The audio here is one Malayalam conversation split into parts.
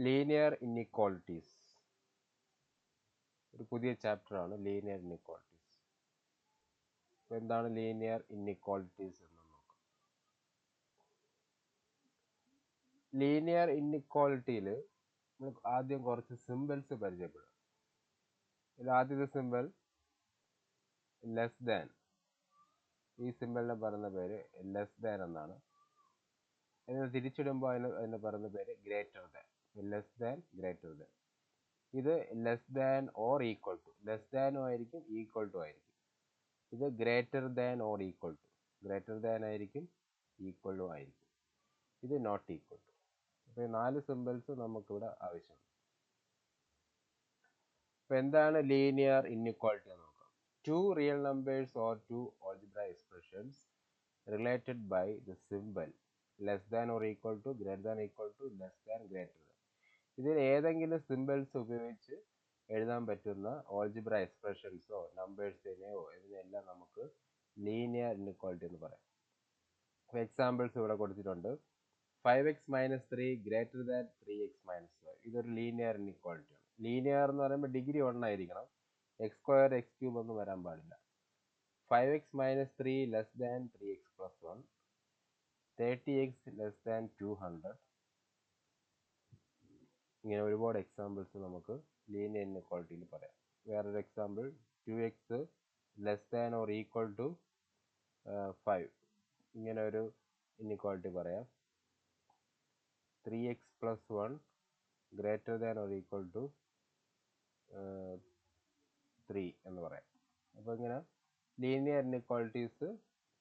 ലീനിയർ ഇൻഇക്വാളിറ്റീസ് ഒരു പുതിയ ചാപ്റ്ററാണ് ലീനിയർ ഇൻഇക്വാളിറ്റീസ്. അപ്പോൾ എന്താണ് ലീനിയർ ഇൻഇക്വാളിറ്റീസ് എന്ന് നോക്കാം. ലീനിയർ ഇൻഇക്വാളിറ്റിയിൽ നമുക്ക് ആദ്യം കുറച്ച് സിമ്പിൾസ് പരിചയപ്പെടും. ഇതിൽ ആദ്യത്തെ സിമ്പിൾ ലെസ് ദാൻ. ഈ സിമ്പിളിനെ പറയുന്ന പേര് ലെസ് ദാൻ എന്നാണ്. ഇതിനെ തിരിച്ചിടുമ്പോൾ അതിന് പറയുന്ന പേര് greater than. Less than, greater than. ഇത് less than or equal to. Less ദാനും ആയിരിക്കും, ഈക്വൽ ടു ആയിരിക്കും. ഇത് greater than or equal to. Greater than ആയിരിക്കും, ഈക്വൽ ടു ആയിരിക്കും. ഇത് നോട്ട് ഈക്വൽ ടു. അപ്പോൾ ഈ 4 സിമ്പിൾസ് നമുക്കിവിടെ ആവശ്യമുണ്ട്. അപ്പോൾ എന്താണ് ലീനിയർ ഇൻഇക്വാളിറ്റി എന്ന് നോക്കാം. 2 real numbers or 2 algebra expressions related by the symbol less than or equal to, greater than or equal to, less than, greater than. ഇതിൽ ഏതെങ്കിലും സിമ്പിൾസ് ഉപയോഗിച്ച് എഴുതാൻ പറ്റുന്ന ഓൾജിബ്ര എക്സ്പ്രഷൻസോ നമ്പേഴ്സിനെയോ ഇതിനെല്ലാം നമുക്ക് ലീനിയർ ഇൻഇക്വാളിറ്റി എന്ന് പറയാം. എക്സാമ്പിൾസ് ഇവിടെ കൊടുത്തിട്ടുണ്ട്. 5x minus 3 greater than 3x minus 5. ഇതൊരു ലീനിയർ ഇൻഇക്വാളിറ്റി ആണ്. ലീനിയർ എന്ന് പറയുമ്പോൾ ഡിഗ്രി 1 ആയിരിക്കണം. എക്സ് സ്ക്വയർ എക്സ് ക്യൂബ് ഒന്നും വരാൻ പാടില്ല. 5x minus 3 less than 3x plus 1. 30x less than 200. ഇങ്ങനെ ഒരുപാട് എക്സാമ്പിൾസ് നമുക്ക് ലീനിയർ ഇൻഇക്വാളിറ്റിയിൽ പറയാം. വേറൊരു example 2x less than or equal to 5. ഇങ്ങനെ ഒരു ഇൻഇക്വാളിറ്റി പറയാം. 3x plus 1 greater than or equal to 3 എന്ന് പറയാം. അപ്പോൾ ഇങ്ങനെ ലീനിയർ ഇൻഇക്വാളിറ്റീസ്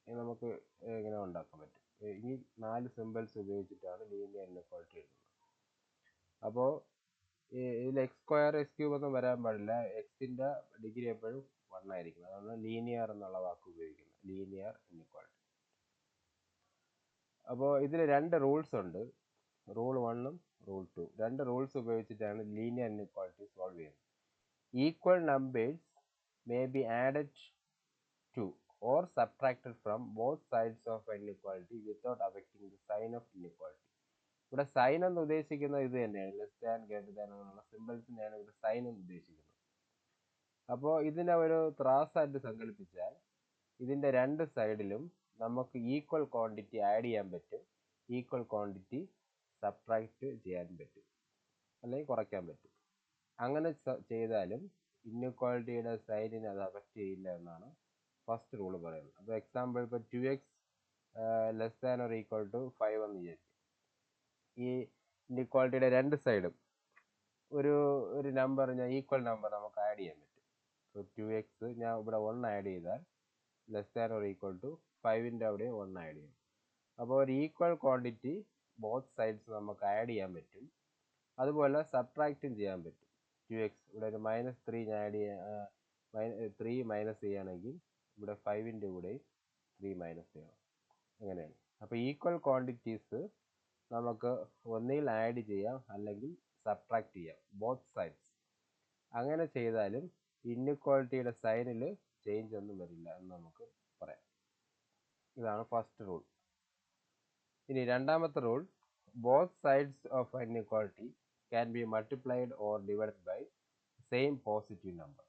നമുക്ക് ഇങ്ങനെ ഉണ്ടാക്കാൻ പറ്റും. ഈ 4 സിമ്പിൾസ് ഉപയോഗിച്ചിട്ടാണ് ലീനിയർ ഇൻഇക്വാളിറ്റി എഴുതുന്നത്. അപ്പോൾ ഇതിൽ എക്സ് സ്ക്വയർ എക്സ് ക്യൂബ് ഒന്നും വരാൻ പാടില്ല. എക്സിൻ്റെ ഡിഗ്രി എപ്പോഴും 1 ആയിരിക്കും. അതാണ് ലീനിയർ എന്നുള്ള വാക്ക് ഉപയോഗിക്കുന്നത്, ലീനിയർ ഇൻഇക്വാളിറ്റി. അപ്പോൾ ഇതിൽ 2 റൂൾസ് ഉണ്ട്, റൂൾ 1ഉം റൂൾ 2. 2 റൂൾസ് ഉപയോഗിച്ചിട്ടാണ് ലീനിയർ ഇൻഇക്വാളിറ്റി സോൾവ് ചെയ്യുന്നത്. Equal numbers may be added to or subtracted from both sides of inequality without affecting the sign of inequality. ഇവിടെ സൈൻ എന്ന് ഉദ്ദേശിക്കുന്നത് ഇത് തന്നെയാണ്, ലെസ് ദാൻ, ഗ്രേറ്റർ ദാൻ എന്നുള്ള സിമ്പിൾസിനെയാണ് ഇവിടെ സൈൻ എന്ന് ഉദ്ദേശിക്കുന്നത്. അപ്പോൾ ഇതിനെ ഒരു ത്രാസായിട്ട് സങ്കല്പിച്ചാൽ ഇതിൻ്റെ 2 സൈഡിലും നമുക്ക് ഈക്വൽ ക്വാണ്ടിറ്റി ആഡ് ചെയ്യാൻ പറ്റും, ഈക്വൽ ക്വാണ്ടിറ്റി സബ്ട്രാക്റ്റ് ചെയ്യാൻ പറ്റും, അല്ലെങ്കിൽ കുറയ്ക്കാൻ പറ്റും. അങ്ങനെ ചെയ്താലും ഇൻഇക്വാളിറ്റിയുടെ സൈനിനെ അത് അഫക്റ്റ് ചെയ്യില്ല എന്നാണ് ഫസ്റ്റ് റൂൾ പറയുന്നത്. അപ്പോൾ എക്സാമ്പിൾ ഇപ്പോൾ 2x less than or equal to 5 എന്ന് വിചാരിക്കും. ഈ ഇൻഇക്വാളിറ്റിയുടെ 2 സൈഡും ഒരു നമ്പർ, ഞാൻ ഈക്വൽ നമ്പർ നമുക്ക് ആഡ് ചെയ്യാൻ പറ്റും. സോ 2x ഞാൻ ഇവിടെ 1 ആഡ് ചെയ്താൽ less than or equal to 5ൻ്റെ അവിടെ 1 ആഡ് ചെയ്യും. അപ്പോൾ ഒരു ഈക്വൽ ക്വാണ്ടിറ്റി ബോത്ത് സൈഡ്സ് നമുക്ക് ആഡ് ചെയ്യാൻ പറ്റും. അതുപോലെ സബ്ട്രാക്റ്റും ചെയ്യാൻ പറ്റും. 2x ഇവിടെ ഒരു -3 ഞാൻ ആഡ് ചെയ്യാൻ 3 മൈനസ് ചെയ്യുകയാണെങ്കിൽ ഇവിടെ 5ൻ്റെ കൂടെ 3 മൈനസ് ചെയ്യണം. അങ്ങനെയാണ്. അപ്പോൾ ഈക്വൽ ക്വാണ്ടിറ്റീസ് നമുക്ക് ഒന്നുകിൽ ആഡ് ചെയ്യാം അല്ലെങ്കിൽ സബ്ട്രാക്ട് ചെയ്യാം, ബോത്ത് സൈഡ്സ്. അങ്ങനെ ചെയ്താലും ഇൻഇക്വാളിറ്റിയുടെ സൈനിൽ ചേഞ്ച് ഒന്നും വരില്ല എന്ന് നമുക്ക് പറയാം. ഇതാണ് ഫസ്റ്റ് റൂൾ. ഇനി രണ്ടാമത്തെ rule, both sides of inequality can be multiplied or divided by same positive number.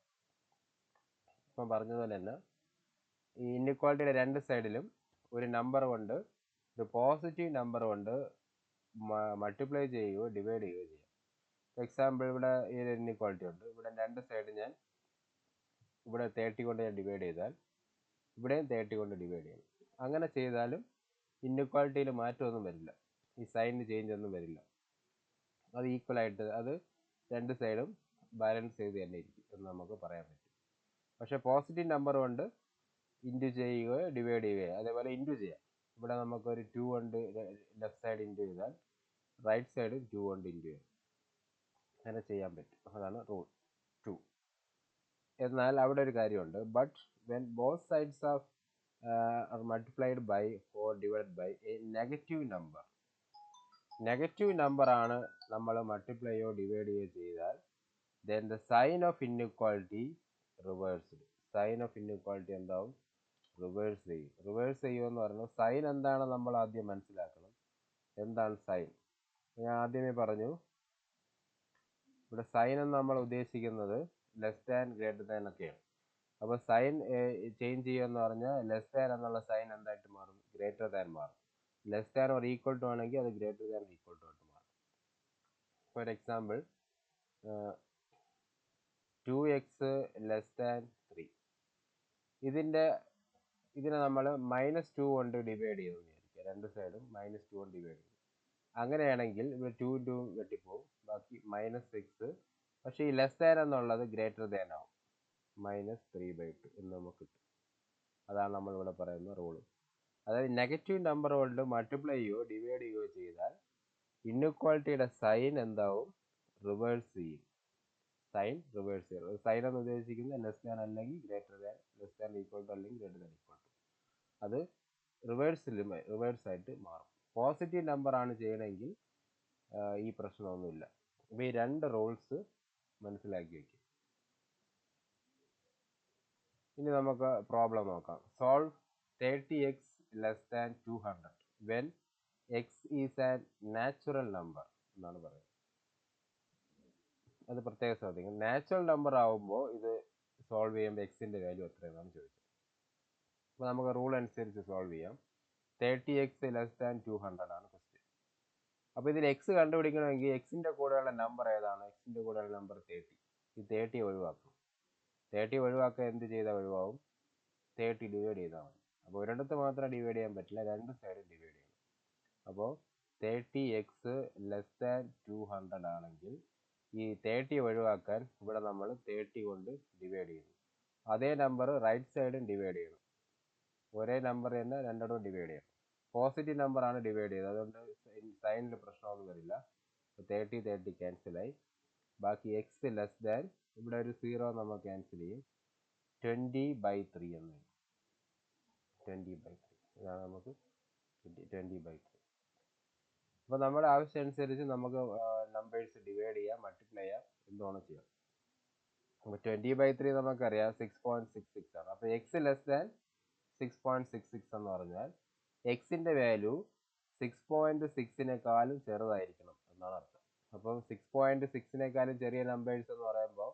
ഇപ്പം പറഞ്ഞതുപോലെ തന്നെ ഈ ഇൻഇക്വാളിറ്റിയുടെ 2 സൈഡിലും ഒരു നമ്പർ കൊണ്ട്, ഒരു പോസിറ്റീവ് നമ്പർ കൊണ്ട് മൾട്ടിപ്ലൈ ചെയ്യുകയോ ഡിവൈഡ് ചെയ്യുകയോ ചെയ്യാം. ഫോർ എക്സാമ്പിൾ ഇവിടെ ഈ ഒരു ഇൻഇക്വാളിറ്റി ഉണ്ട്. ഇവിടെ 2 സൈഡ് ഞാൻ ഇവിടെ 30 കൊണ്ട് ഞാൻ ഡിവൈഡ് ചെയ്താൽ ഇവിടെയും 30 കൊണ്ട് ഡിവൈഡ് ചെയ്യണം. അങ്ങനെ ചെയ്താലും ഇൻഇക്വാളിറ്റിയിൽ മാറ്റമൊന്നും വരില്ല, ഈ സൈനിന് ചേഞ്ച് ഒന്നും വരില്ല. അത് ഈക്വലായിട്ട് അത് 2 സൈഡും ബാലൻസ് ചെയ്ത് തന്നെ ഇരിക്കും എന്ന് നമുക്ക് പറയാൻ പറ്റും. പക്ഷേ പോസിറ്റീവ് നമ്പർ കൊണ്ട് ഇൻറ്റു ചെയ്യുകയോ ഡിവൈഡ് ചെയ്യുകയോ, അതേപോലെ ഇൻറ്റു ചെയ്യാം. ഇവിടെ നമുക്കൊരു 2 കൊണ്ട് ലെഫ്റ്റ് സൈഡ് ഇൻറ്റു ചെയ്താൽ റൈറ്റ് സൈഡ് 2 കൊണ്ട് ഇൻറ്റു ചെയ്യും. അങ്ങനെ ചെയ്യാൻ പറ്റും. അതാണ് റൂൾ 2. എന്നാൽ അവിടെ ഒരു കാര്യമുണ്ട്. But when both sides of are multiplied by or divide by a negative number, negative നമ്പറാണ് നമ്മൾ മൾട്ടിപ്ലൈയോ ഡിവൈഡോ ചെയ്താൽ then the sign of inequality reversed. Sign of inequality എന്താവും? റിവേഴ്സ് ചെയ്യും. റിവേഴ്സ് ചെയ്യുമെന്ന് പറയുന്നത് സൈൻ എന്താണ് നമ്മൾ ആദ്യം മനസ്സിലാക്കണം. എന്താണ് സൈൻ? ഞാൻ ആദ്യമേ പറഞ്ഞു, ഇവിടെ സൈൻ എന്ന് നമ്മൾ ഉദ്ദേശിക്കുന്നത് ലെസ് ദാൻ ഗ്രേറ്റർ ദാൻ ഒക്കെയാണ്. അപ്പോൾ സൈൻ ചേഞ്ച് ചെയ്യുമെന്ന് പറഞ്ഞാൽ ലെസ് ദാൻ എന്നുള്ള സൈൻ എന്തായിട്ട് മാറും? ഗ്രേറ്റർ ദാൻ മാറും. Less than or equal to ആണെങ്കിൽ അത് ഗ്രേറ്റർ ദാൻ ഈക്വൽ ടു ആയിട്ട് മാറും. For example 2x less than 3. ഇതിനെ നമ്മൾ -2 കൊണ്ട് ഡിവൈഡ് ചെയ്തെന്ന് വിചാരിക്കുക. രണ്ട് സൈഡും -2 കൊണ്ട് ഡിവൈഡ് ചെയ്യും. അങ്ങനെയാണെങ്കിൽ ഇവിടെ 2 2 വെട്ടിപ്പോവും, ബാക്കി -6. പക്ഷേ ഈ ലെസ് ദാൻ എന്നുള്ളത് ഗ്രേറ്റർ ദാൻ ആവും, -3/2 എന്ന് നമുക്ക് കിട്ടും. അതാണ് നമ്മളിവിടെ പറയുന്ന റൂള്. അതായത് നെഗറ്റീവ് നമ്പർ കൊണ്ട് മൾട്ടിപ്ലൈ ചെയ്യുകയോ ഡിവൈഡ് ചെയ്യുകയോ ചെയ്താൽ ഇൻഇക്വാലിറ്റിയുടെ സൈൻ എന്താവും? റിവേഴ്സ് ചെയ്യും. സൈൻ റിവേഴ്സ് ചെയ്യും. സൈൻ എന്ന് ഉദ്ദേശിക്കുന്നത് ലെസ് ദാൻ അല്ലെങ്കിൽ greater than, less than equal to അല്ലെങ്കിൽ ഗ്രേറ്റർ ദാൻ ഈക്വൽ ടു. അത് റിവേഴ്സ് ആയിട്ട് മാറും. പോസിറ്റീവ് നമ്പർ ആണ് ചെയ്യണമെങ്കിൽ ഈ പ്രശ്നമൊന്നുമില്ല. അപ്പോൾ ഈ രണ്ട് റൂൾസ് മനസ്സിലാക്കി വയ്ക്കും. ഇനി നമുക്ക് പ്രോബ്ലം നോക്കാം. Solve 30x less than 200 when X is an natural number എന്നാണ് പറയുന്നത്. അത് പ്രത്യേകം ശ്രദ്ധിക്കും. നാച്ചുറൽ നമ്പർ ആവുമ്പോൾ ഇത് സോൾവ് ചെയ്യുമ്പോൾ എക്സിൻ്റെ വാല്യൂ എത്രയെന്നാണ് ചോദിച്ചത്. അപ്പോൾ നമുക്ക് റൂൾ അനുസരിച്ച് സോൾവ് ചെയ്യാം. 30x ലെസ് ദാൻ 200 ആണ് ക്വസ്റ്റ്യൻ. അപ്പോൾ ഇതിൽ എക്സ് കണ്ടുപിടിക്കണമെങ്കിൽ എക്സിൻ്റെ കൂടെയുള്ള നമ്പർ ഏതാണ്? എക്സിൻ്റെ കൂടെയുള്ള നമ്പർ 30. ഈ 30 ഒഴിവാക്കും. 30 ഒഴിവാക്കാൻ എന്ത് ചെയ്താൽ ഒഴിവാകും? 30 ഡിവൈഡ് ചെയ്താൽ മതി. അപ്പോൾ ഒരിടത്ത് മാത്രം ഡിവൈഡ് ചെയ്യാൻ പറ്റില്ല, രണ്ട് സൈഡും ഡിവൈഡ് ചെയ്യണം. അപ്പോൾ 30x ലെസ് ദാൻ 200 ആണെങ്കിൽ ഈ 30 ഒഴിവാക്കാൻ ഇവിടെ നമ്മൾ 30 കൊണ്ട് ഡിവൈഡ് ചെയ്യുന്നു. അതേ നമ്പർ റൈറ്റ് സൈഡും ഡിവൈഡ് ചെയ്യണം. ഒരേ നമ്പർ തന്നെ രണ്ടിടവും ഡിവൈഡ് ചെയ്യണം. പോസിറ്റീവ് നമ്പർ ആണ് ഡിവൈഡ് ചെയ്തത്, അതുകൊണ്ട് സൈനിൽ പ്രശ്നമൊന്നും വരില്ല. 30 ക്യാൻസലായി. ബാക്കി എക്സ് ലെസ് ദാൻ, ഇവിടെ ഒരു 0 നമ്മൾ ക്യാൻസൽ ചെയ്യും. 20/3 എന്ന് വരും. 20/3 ഇതാണ് നമുക്ക് 20/3. അപ്പോൾ നമ്മുടെ ആവശ്യം അനുസരിച്ച് നമുക്ക് നമ്പേഴ്സ് ഡിവൈഡ് ചെയ്യാം, മൾട്ടിപ്ലൈ ചെയ്യാം, എന്തുവേണം ചെയ്യാം. അപ്പോൾ 20/3 നമുക്കറിയാം 6.66 ആണ്. അപ്പോൾ എക്സ് ലെസ് ദാൻ 6.66 എന്ന് പറഞ്ഞാൽ എക്സിൻ്റെ വാല്യൂ 6.6നേക്കാളും ചെറുതായിരിക്കണം എന്നാണ് അർത്ഥം. അപ്പോൾ 6.6നേക്കാളും ചെറിയ നമ്പേഴ്സ് എന്ന് പറയുമ്പോൾ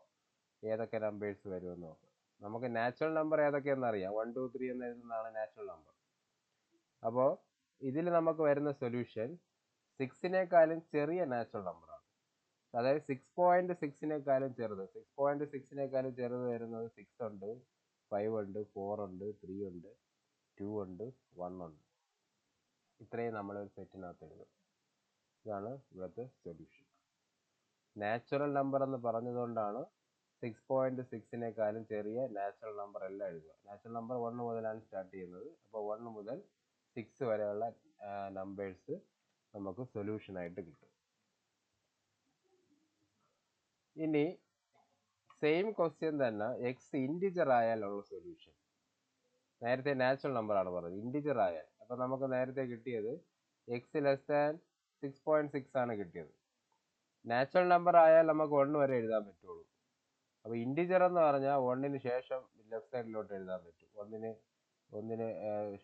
ഏതൊക്കെ നമ്പേഴ്സ് വരുമെന്ന് നോക്കാം. നമുക്ക് നാച്ചുറൽ നമ്പർ ഏതൊക്കെയെന്ന് അറിയാം. 1 2 3 എന്ന് എഴുതുന്നതാണ് നാച്ചുറൽ നമ്പർ. അപ്പോൾ ഇതിൽ നമുക്ക് വരുന്ന സൊല്യൂഷൻ 6നേക്കാളും ചെറിയ നാച്ചുറൽ നമ്പറാണ്. അതായത് 6.6നേക്കാളും ചെറുത്. 6.6നേക്കാളും ചെറുത് വരുന്നത് 6 ഉണ്ട്, 5 ഉണ്ട്, 4 ഉണ്ട്, 3 ഉണ്ട്, 2 ഉണ്ട്, 1 ഉണ്ട്. ഇത്രയും നമ്മളൊരു സെറ്റിനകത്ത് എഴുതും. ഇതാണ് ഇവിടുത്തെ സൊല്യൂഷൻ. നാച്ചുറൽ നമ്പർ എന്ന് പറഞ്ഞതുകൊണ്ടാണ് 6.6നേക്കാളും ചെറിയ നാച്ചുറൽ നമ്പർ എല്ലാം എഴുതുക. നാച്ചുറൽ നമ്പർ 1 മുതലാണ് സ്റ്റാർട്ട് ചെയ്യുന്നത്. അപ്പോൾ 1 മുതൽ 6 വരെയുള്ള നമ്പേഴ്സ് നമുക്ക് സൊല്യൂഷനായിട്ട് കിട്ടും. ഇനി സെയിം ക്വസ്റ്റ്യൻ തന്നെ എക്സ് ഇൻറ്റിജർ ആയാലുള്ള സൊല്യൂഷൻ. നേരത്തെ നാച്ചുറൽ നമ്പർ ആണ് പറഞ്ഞത്, ഇൻറ്റിജർ ആയാൽ. അപ്പോൾ നമുക്ക് നേരത്തെ കിട്ടിയത് എക്സ് ലെസ് ദാൻ 6.6 ആണ് കിട്ടിയത്. നാച്ചുറൽ നമ്പർ ആയാൽ നമുക്ക് 1 വരെ എഴുതാൻ പറ്റുള്ളൂ. അപ്പോൾ ഇൻറ്റിജർ എന്ന് പറഞ്ഞാൽ 1ന് ശേഷം ലെഫ്റ്റ് സൈഡിലോട്ട് എഴുതാൻ പറ്റും. 1ന്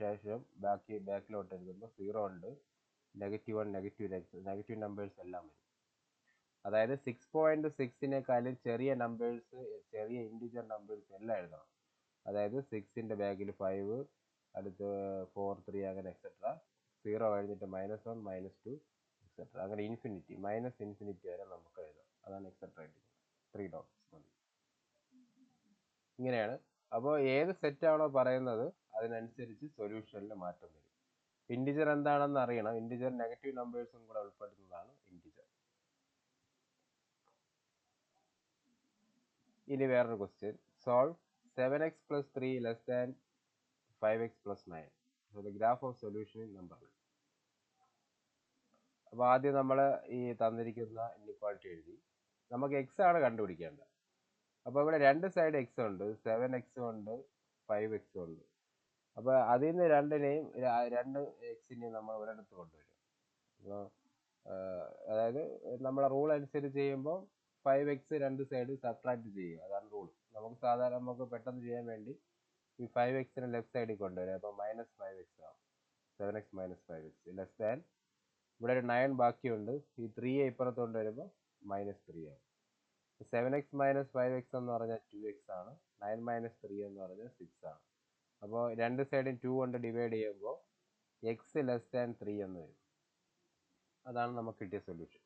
ശേഷം ബാക്കിലോട്ട് എഴുതുമ്പോൾ 0 ഉണ്ട്, -1, നെഗറ്റീവ് നമ്പേഴ്സ് എല്ലാം വരും. അതായത് 6.6നേക്കാളും ചെറിയ നമ്പേഴ്സ്, ചെറിയ ഇൻറ്റിജർ നമ്പേഴ്സ് എല്ലാം എഴുതണം. അതായത് 6ൻ്റെ ബാക്കിൽ 5, അടുത്ത് 4 3 അങ്ങനെ എക്സെട്ര. 0 കഴിഞ്ഞിട്ട് -1 -2 എക്സെട്ര, അങ്ങനെ ഇൻഫിനിറ്റി -ഇൻഫിനിറ്റി വരെ നമുക്ക് എഴുതാം. അതാണ് എക്സെട്ര ആയിട്ട് 3 ഡോട്ട്സ് മതി. ഇങ്ങനെയാണ്. അപ്പോൾ ഏത് സെറ്റാണോ പറയുന്നത് അതിനനുസരിച്ച് സൊല്യൂഷനിൽ മാറ്റം വരും. ഇൻറ്റിജർ എന്താണെന്ന് അറിയണം. ഇൻറ്റിജർ നെഗറ്റീവ് നമ്പേഴ്സും കൂടെ ഉൾപ്പെടുന്നതാണ് ഇൻറ്റിജർ. ഇനി വേറൊരു question. Solve 7x + 3 less than 5x + 9. So the graph of solution in number. അപ്പോൾ ആദ്യം നമ്മൾ ഈ തന്നിരിക്കുന്ന ഇൻഇക്വാളിറ്റി എഴുതി. നമുക്ക് എക്സ് ആണ് കണ്ടുപിടിക്കേണ്ടത്. അപ്പോൾ ഇവിടെ രണ്ട് സൈഡ് എക്സ് ഉണ്ട്, 7x ഉണ്ട്, 5x ഉണ്ട്. അപ്പോൾ അതിൽ നിന്ന് രണ്ട് എക്സിനെയും നമ്മൾ ഒരിടത്ത് കൊണ്ടുവരും. അപ്പോൾ അതായത് നമ്മളെ റൂൾ അനുസരിച്ച് ചെയ്യുമ്പോൾ 5x രണ്ട് സൈഡ് സബ്ട്രാക്ട് ചെയ്യുക, അതാണ് റൂൾ. നമുക്ക് പെട്ടെന്ന് ചെയ്യാൻ വേണ്ടി ഈ 5xനെ ലെഫ്റ്റ് സൈഡിൽ കൊണ്ടുവരും. അപ്പോൾ -5x ആവും. 7x - 5x ലെസ് ദാൻ, ഇവിടെ ഒരു 9 ബാക്കിയുണ്ട്, ഈ 3 ഇപ്പുറത്ത് കൊണ്ടുവരുമ്പോൾ -3 ആവും. 7x minus 5x എന്ന് പറഞ്ഞാൽ 2x ആണ്. 9 minus 3 എന്ന് പറഞ്ഞാൽ 6 ആണ്. അപ്പോൾ രണ്ട് സൈഡും 2 കൊണ്ട് ഡിവൈഡ് ചെയ്യുമ്പോൾ എക്സ് ലെസ് ദാൻ 3 എന്ന് വരും. അതാണ് നമുക്ക് കിട്ടിയ സൊല്യൂഷൻ.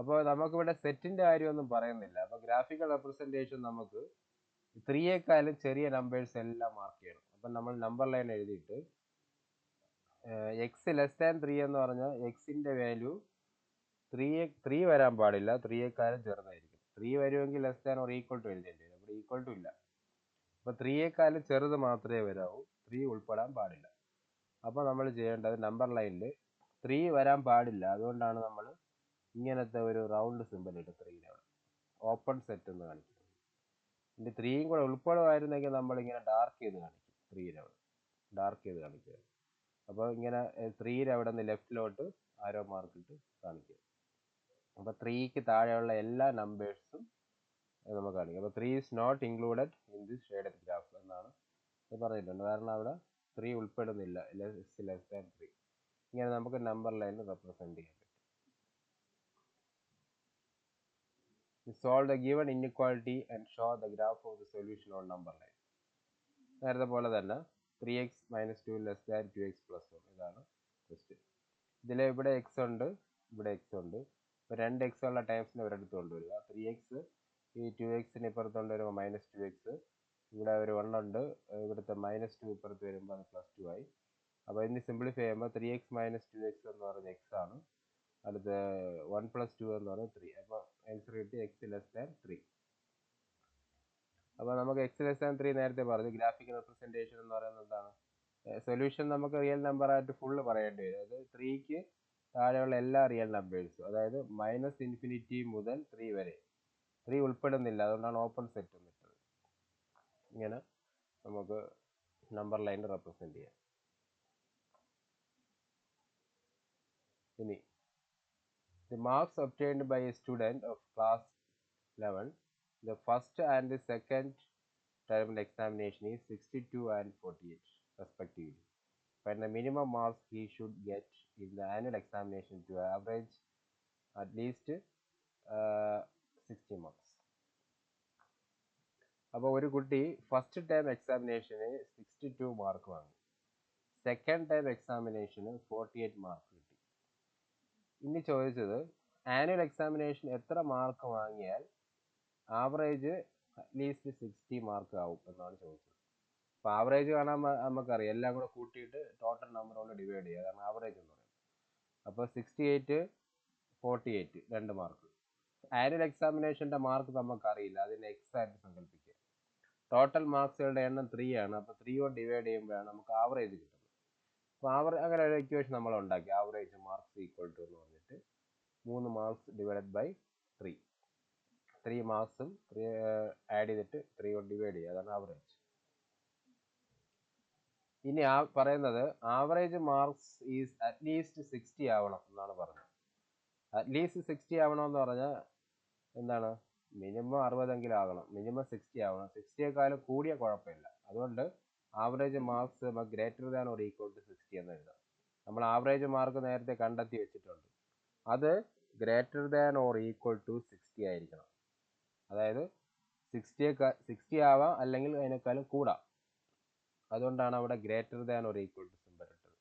അപ്പോൾ നമുക്കിവിടെ സെറ്റിൻ്റെ കാര്യമൊന്നും പറയുന്നില്ല. അപ്പോൾ ഗ്രാഫിക്കൽ റെപ്രസെൻറ്റേഷൻ നമുക്ക് 3യേക്കാളും ചെറിയ നമ്പേഴ്സ് എല്ലാം മാർക്ക് ചെയ്യണം. അപ്പം നമ്മൾ നമ്പർ ലൈൻ എഴുതിയിട്ട് എക്സ് ലെസ് ദാൻ 3 എന്ന് പറഞ്ഞാൽ എക്സിൻ്റെ വാല്യൂ 3 വരാൻ പാടില്ല, 3യേക്കാളും ചെറുതായിരിക്കും. 3 വരുമെങ്കിൽ less than or equal to എഴുതേണ്ടി വരും. ഇവിടെ ഈക്വൽ ടു ഇല്ല. അപ്പോൾ 3യേക്കാളും ചെറുത് മാത്രമേ വരാവൂ, 3 ഉൾപ്പെടാൻ പാടില്ല. അപ്പോൾ നമ്മൾ ചെയ്യേണ്ടത് നമ്പർ ലൈനിൽ 3 വരാൻ പാടില്ല. അതുകൊണ്ടാണ് നമ്മൾ ഇങ്ങനത്തെ ഒരു റൗണ്ട് സിമ്പിൾ ഇട്ട് 3യുടെ അവിടെ ഓപ്പൺ സെറ്റ് എന്ന് കാണിക്കുന്നത്. ഇനി 3യും കൂടെ ഉൾപ്പെടുമായിരുന്നെങ്കിൽ നമ്മളിങ്ങനെ ഡാർക്ക് ചെയ്ത് കാണിക്കും. 3യുടെ അവിടെ ഡാർക്ക് ചെയ്ത് കാണിക്കുക. അപ്പോൾ ഇങ്ങനെ 3യുടെ അവിടെ നിന്ന് ലെഫ്റ്റിലോട്ട് ആരോ മാർക്കിട്ട് കാണിക്കുക. അപ്പോൾ 3ക്ക് താഴെയുള്ള എല്ലാ നമ്പേഴ്സും നമുക്ക് കാണിക്കും. അപ്പോൾ 3 is not included in this shaded graph എന്നാണ് പറഞ്ഞിട്ടുണ്ട്. കാരണം അവിടെ 3 ഉൾപ്പെടുന്നില്ല, ലെസ് ദാൻ 3. ഇങ്ങനെ നമുക്ക് നമ്പർ ലൈനിൽ റെപ്രസെൻറ്റ് ചെയ്യാൻ പറ്റും. Solve the given inequality and show the graph of the solution on number line. നേരത്തെ പോലെ തന്നെ 3x minus 2 less than 2x plus 1 ഇതാണ് ക്വസ്റ്റ്യൻ. ഇതിൽ ഇവിടെ എക്സ് ഉണ്ട്, ഇവിടെ എക്സ് ഉണ്ട്. ഇപ്പോൾ 2x ഉള്ള ടൈംസിനെ ഒരിടത്ത് കൊണ്ടുവരിക. 3x ഈ 2xന് ഇപ്പുറത്ത് കൊണ്ടുവരുമ്പോൾ മൈനസ് 2x. ഇവിടെ ഒരു 1 ഉണ്ട്, ഇവിടുത്തെ മൈനസ് 2 ഇപ്പുറത്ത് വരുമ്പോൾ അത് പ്ലസ് 2 ആയി. അപ്പോൾ ഇതിന് സിംപ്ലിഫൈ ചെയ്യുമ്പോൾ 3x മൈനസ് 2x എന്ന് പറഞ്ഞ എക്സ് ആണ്. അടുത്ത് 1 പ്ലസ് 2 എന്ന് പറഞ്ഞാൽ 3. അപ്പോൾ ആൻസർ കിട്ടി എക്സ് ലെസ് ദാൻ 3. അപ്പോൾ നമുക്ക് എക്സ് ലെസ് ദാൻ 3 നേരത്തെ പറഞ്ഞു. ഗ്രാഫിക്കൽ റെപ്രസെൻറ്റേഷൻ എന്ന് പറയുന്നത് എന്താണ്? സൊല്യൂഷൻ നമുക്ക് റിയൽ നമ്പറായിട്ട് ഫുള്ള് പറയേണ്ടി വരും. അത് 3ക്ക് താഴെയുള്ള എല്ലാ റിയൽ നമ്പേഴ്സും, അതായത് മൈനസ് ഇൻഫിനിറ്റി മുതൽ 3 വരെ. 3 ഉൾപ്പെടുന്നില്ല, അതുകൊണ്ടാണ് ഓപ്പൺ സെറ്റ് എന്നിട്ടത്. ഇങ്ങനെ നമുക്ക് നമ്പർ ലൈനിൽ റെപ്രസെൻറ്റ് ചെയ്യാം. ഇനി the marks obtained by a student of class 11, the first and the second term examination is 62 and 48 respectively. Find the minimum marks he should get in the annual examination to average at least 60 marks. അപ്പോൾ ഒരു കുട്ടി ഫസ്റ്റ് ടൈം എക്സാമിനേഷന് 62 മാർക്ക് വാങ്ങി, സെക്കൻഡ് ടൈം എക്സാമിനേഷന് 48 മാർക്ക് കിട്ടി. ഇനി ചോദിച്ചത് ആനുവൽ എക്സാമിനേഷൻ എത്ര മാർക്ക് വാങ്ങിയാൽ ആവറേജ് അറ്റ്ലീസ്റ്റ് 60 മാർക്ക് ആവും എന്നാണ് ചോദിച്ചത്. അപ്പോൾ ആവറേജ് കാണാൻ നമുക്കറിയാം, എല്ലാം കൂടെ കൂട്ടിയിട്ട് ടോട്ടൽ നമ്പർ കൊണ്ട് ഡിവൈഡ് ചെയ്യുക, അതാണ് ആവറേജ് എന്ന് പറയുന്നത്. അപ്പോൾ 68 48 2 മാർക്ക്. ആനുവൽ എക്സാമിനേഷൻ്റെ മാർക്ക് നമുക്കറിയില്ല, അതിന് എക്സ് ആയിട്ട് സങ്കല്പിക്കുക. ടോട്ടൽ മാർക്സുകളുടെ എണ്ണം 3 ആണ്. അപ്പോൾ 3 കൊണ്ട് ഡിവൈഡ് ചെയ്യുമ്പോഴാണ് നമുക്ക് ആവറേജ് കിട്ടുന്നത്. അപ്പോൾ അങ്ങനെ ഒരു ഇക്വേഷൻ നമ്മൾ ഉണ്ടാക്കി, ആവറേജ് മാർക്സ് ഈക്വൽ ടു എന്ന് പറഞ്ഞിട്ട് 3 മാർക്സ് ഡിവൈഡഡ് ബൈ 3. 3 മാർക്സും ആഡ് ചെയ്തിട്ട് 3 കൊണ്ട് ഡിവൈഡ് ചെയ്യുക, അതാണ് ആവറേജ്. ഇനി പറയുന്നത് ആവറേജ് മാർക്സ് ഈസ് അറ്റ്ലീസ്റ്റ് 60 ആവണം എന്നാണ് പറഞ്ഞത്. അറ്റ്ലീസ്റ്റ് 60 ആവണമെന്ന് പറഞ്ഞാൽ എന്താണ്? മിനിമം 60 ആകണം, മിനിമം 60 ആവണം. 60യേക്കാളും കൂടിയ കുഴപ്പമില്ല. അതുകൊണ്ട് average marks greater than or equal to 60 എന്ന് എഴുതാം. നമ്മൾ ആവറേജ് മാർക്ക് നേരത്തെ കണ്ടെത്തി വെച്ചിട്ടുണ്ട്, അത് greater than or equal to 60 ആയിരിക്കണം. അതായത് 60 ആവാം, അല്ലെങ്കിൽ അതിനേക്കാളും കൂടാം. അതുകൊണ്ടാണ് അവിടെ greater than or equal to symbol ഇട്ടത്.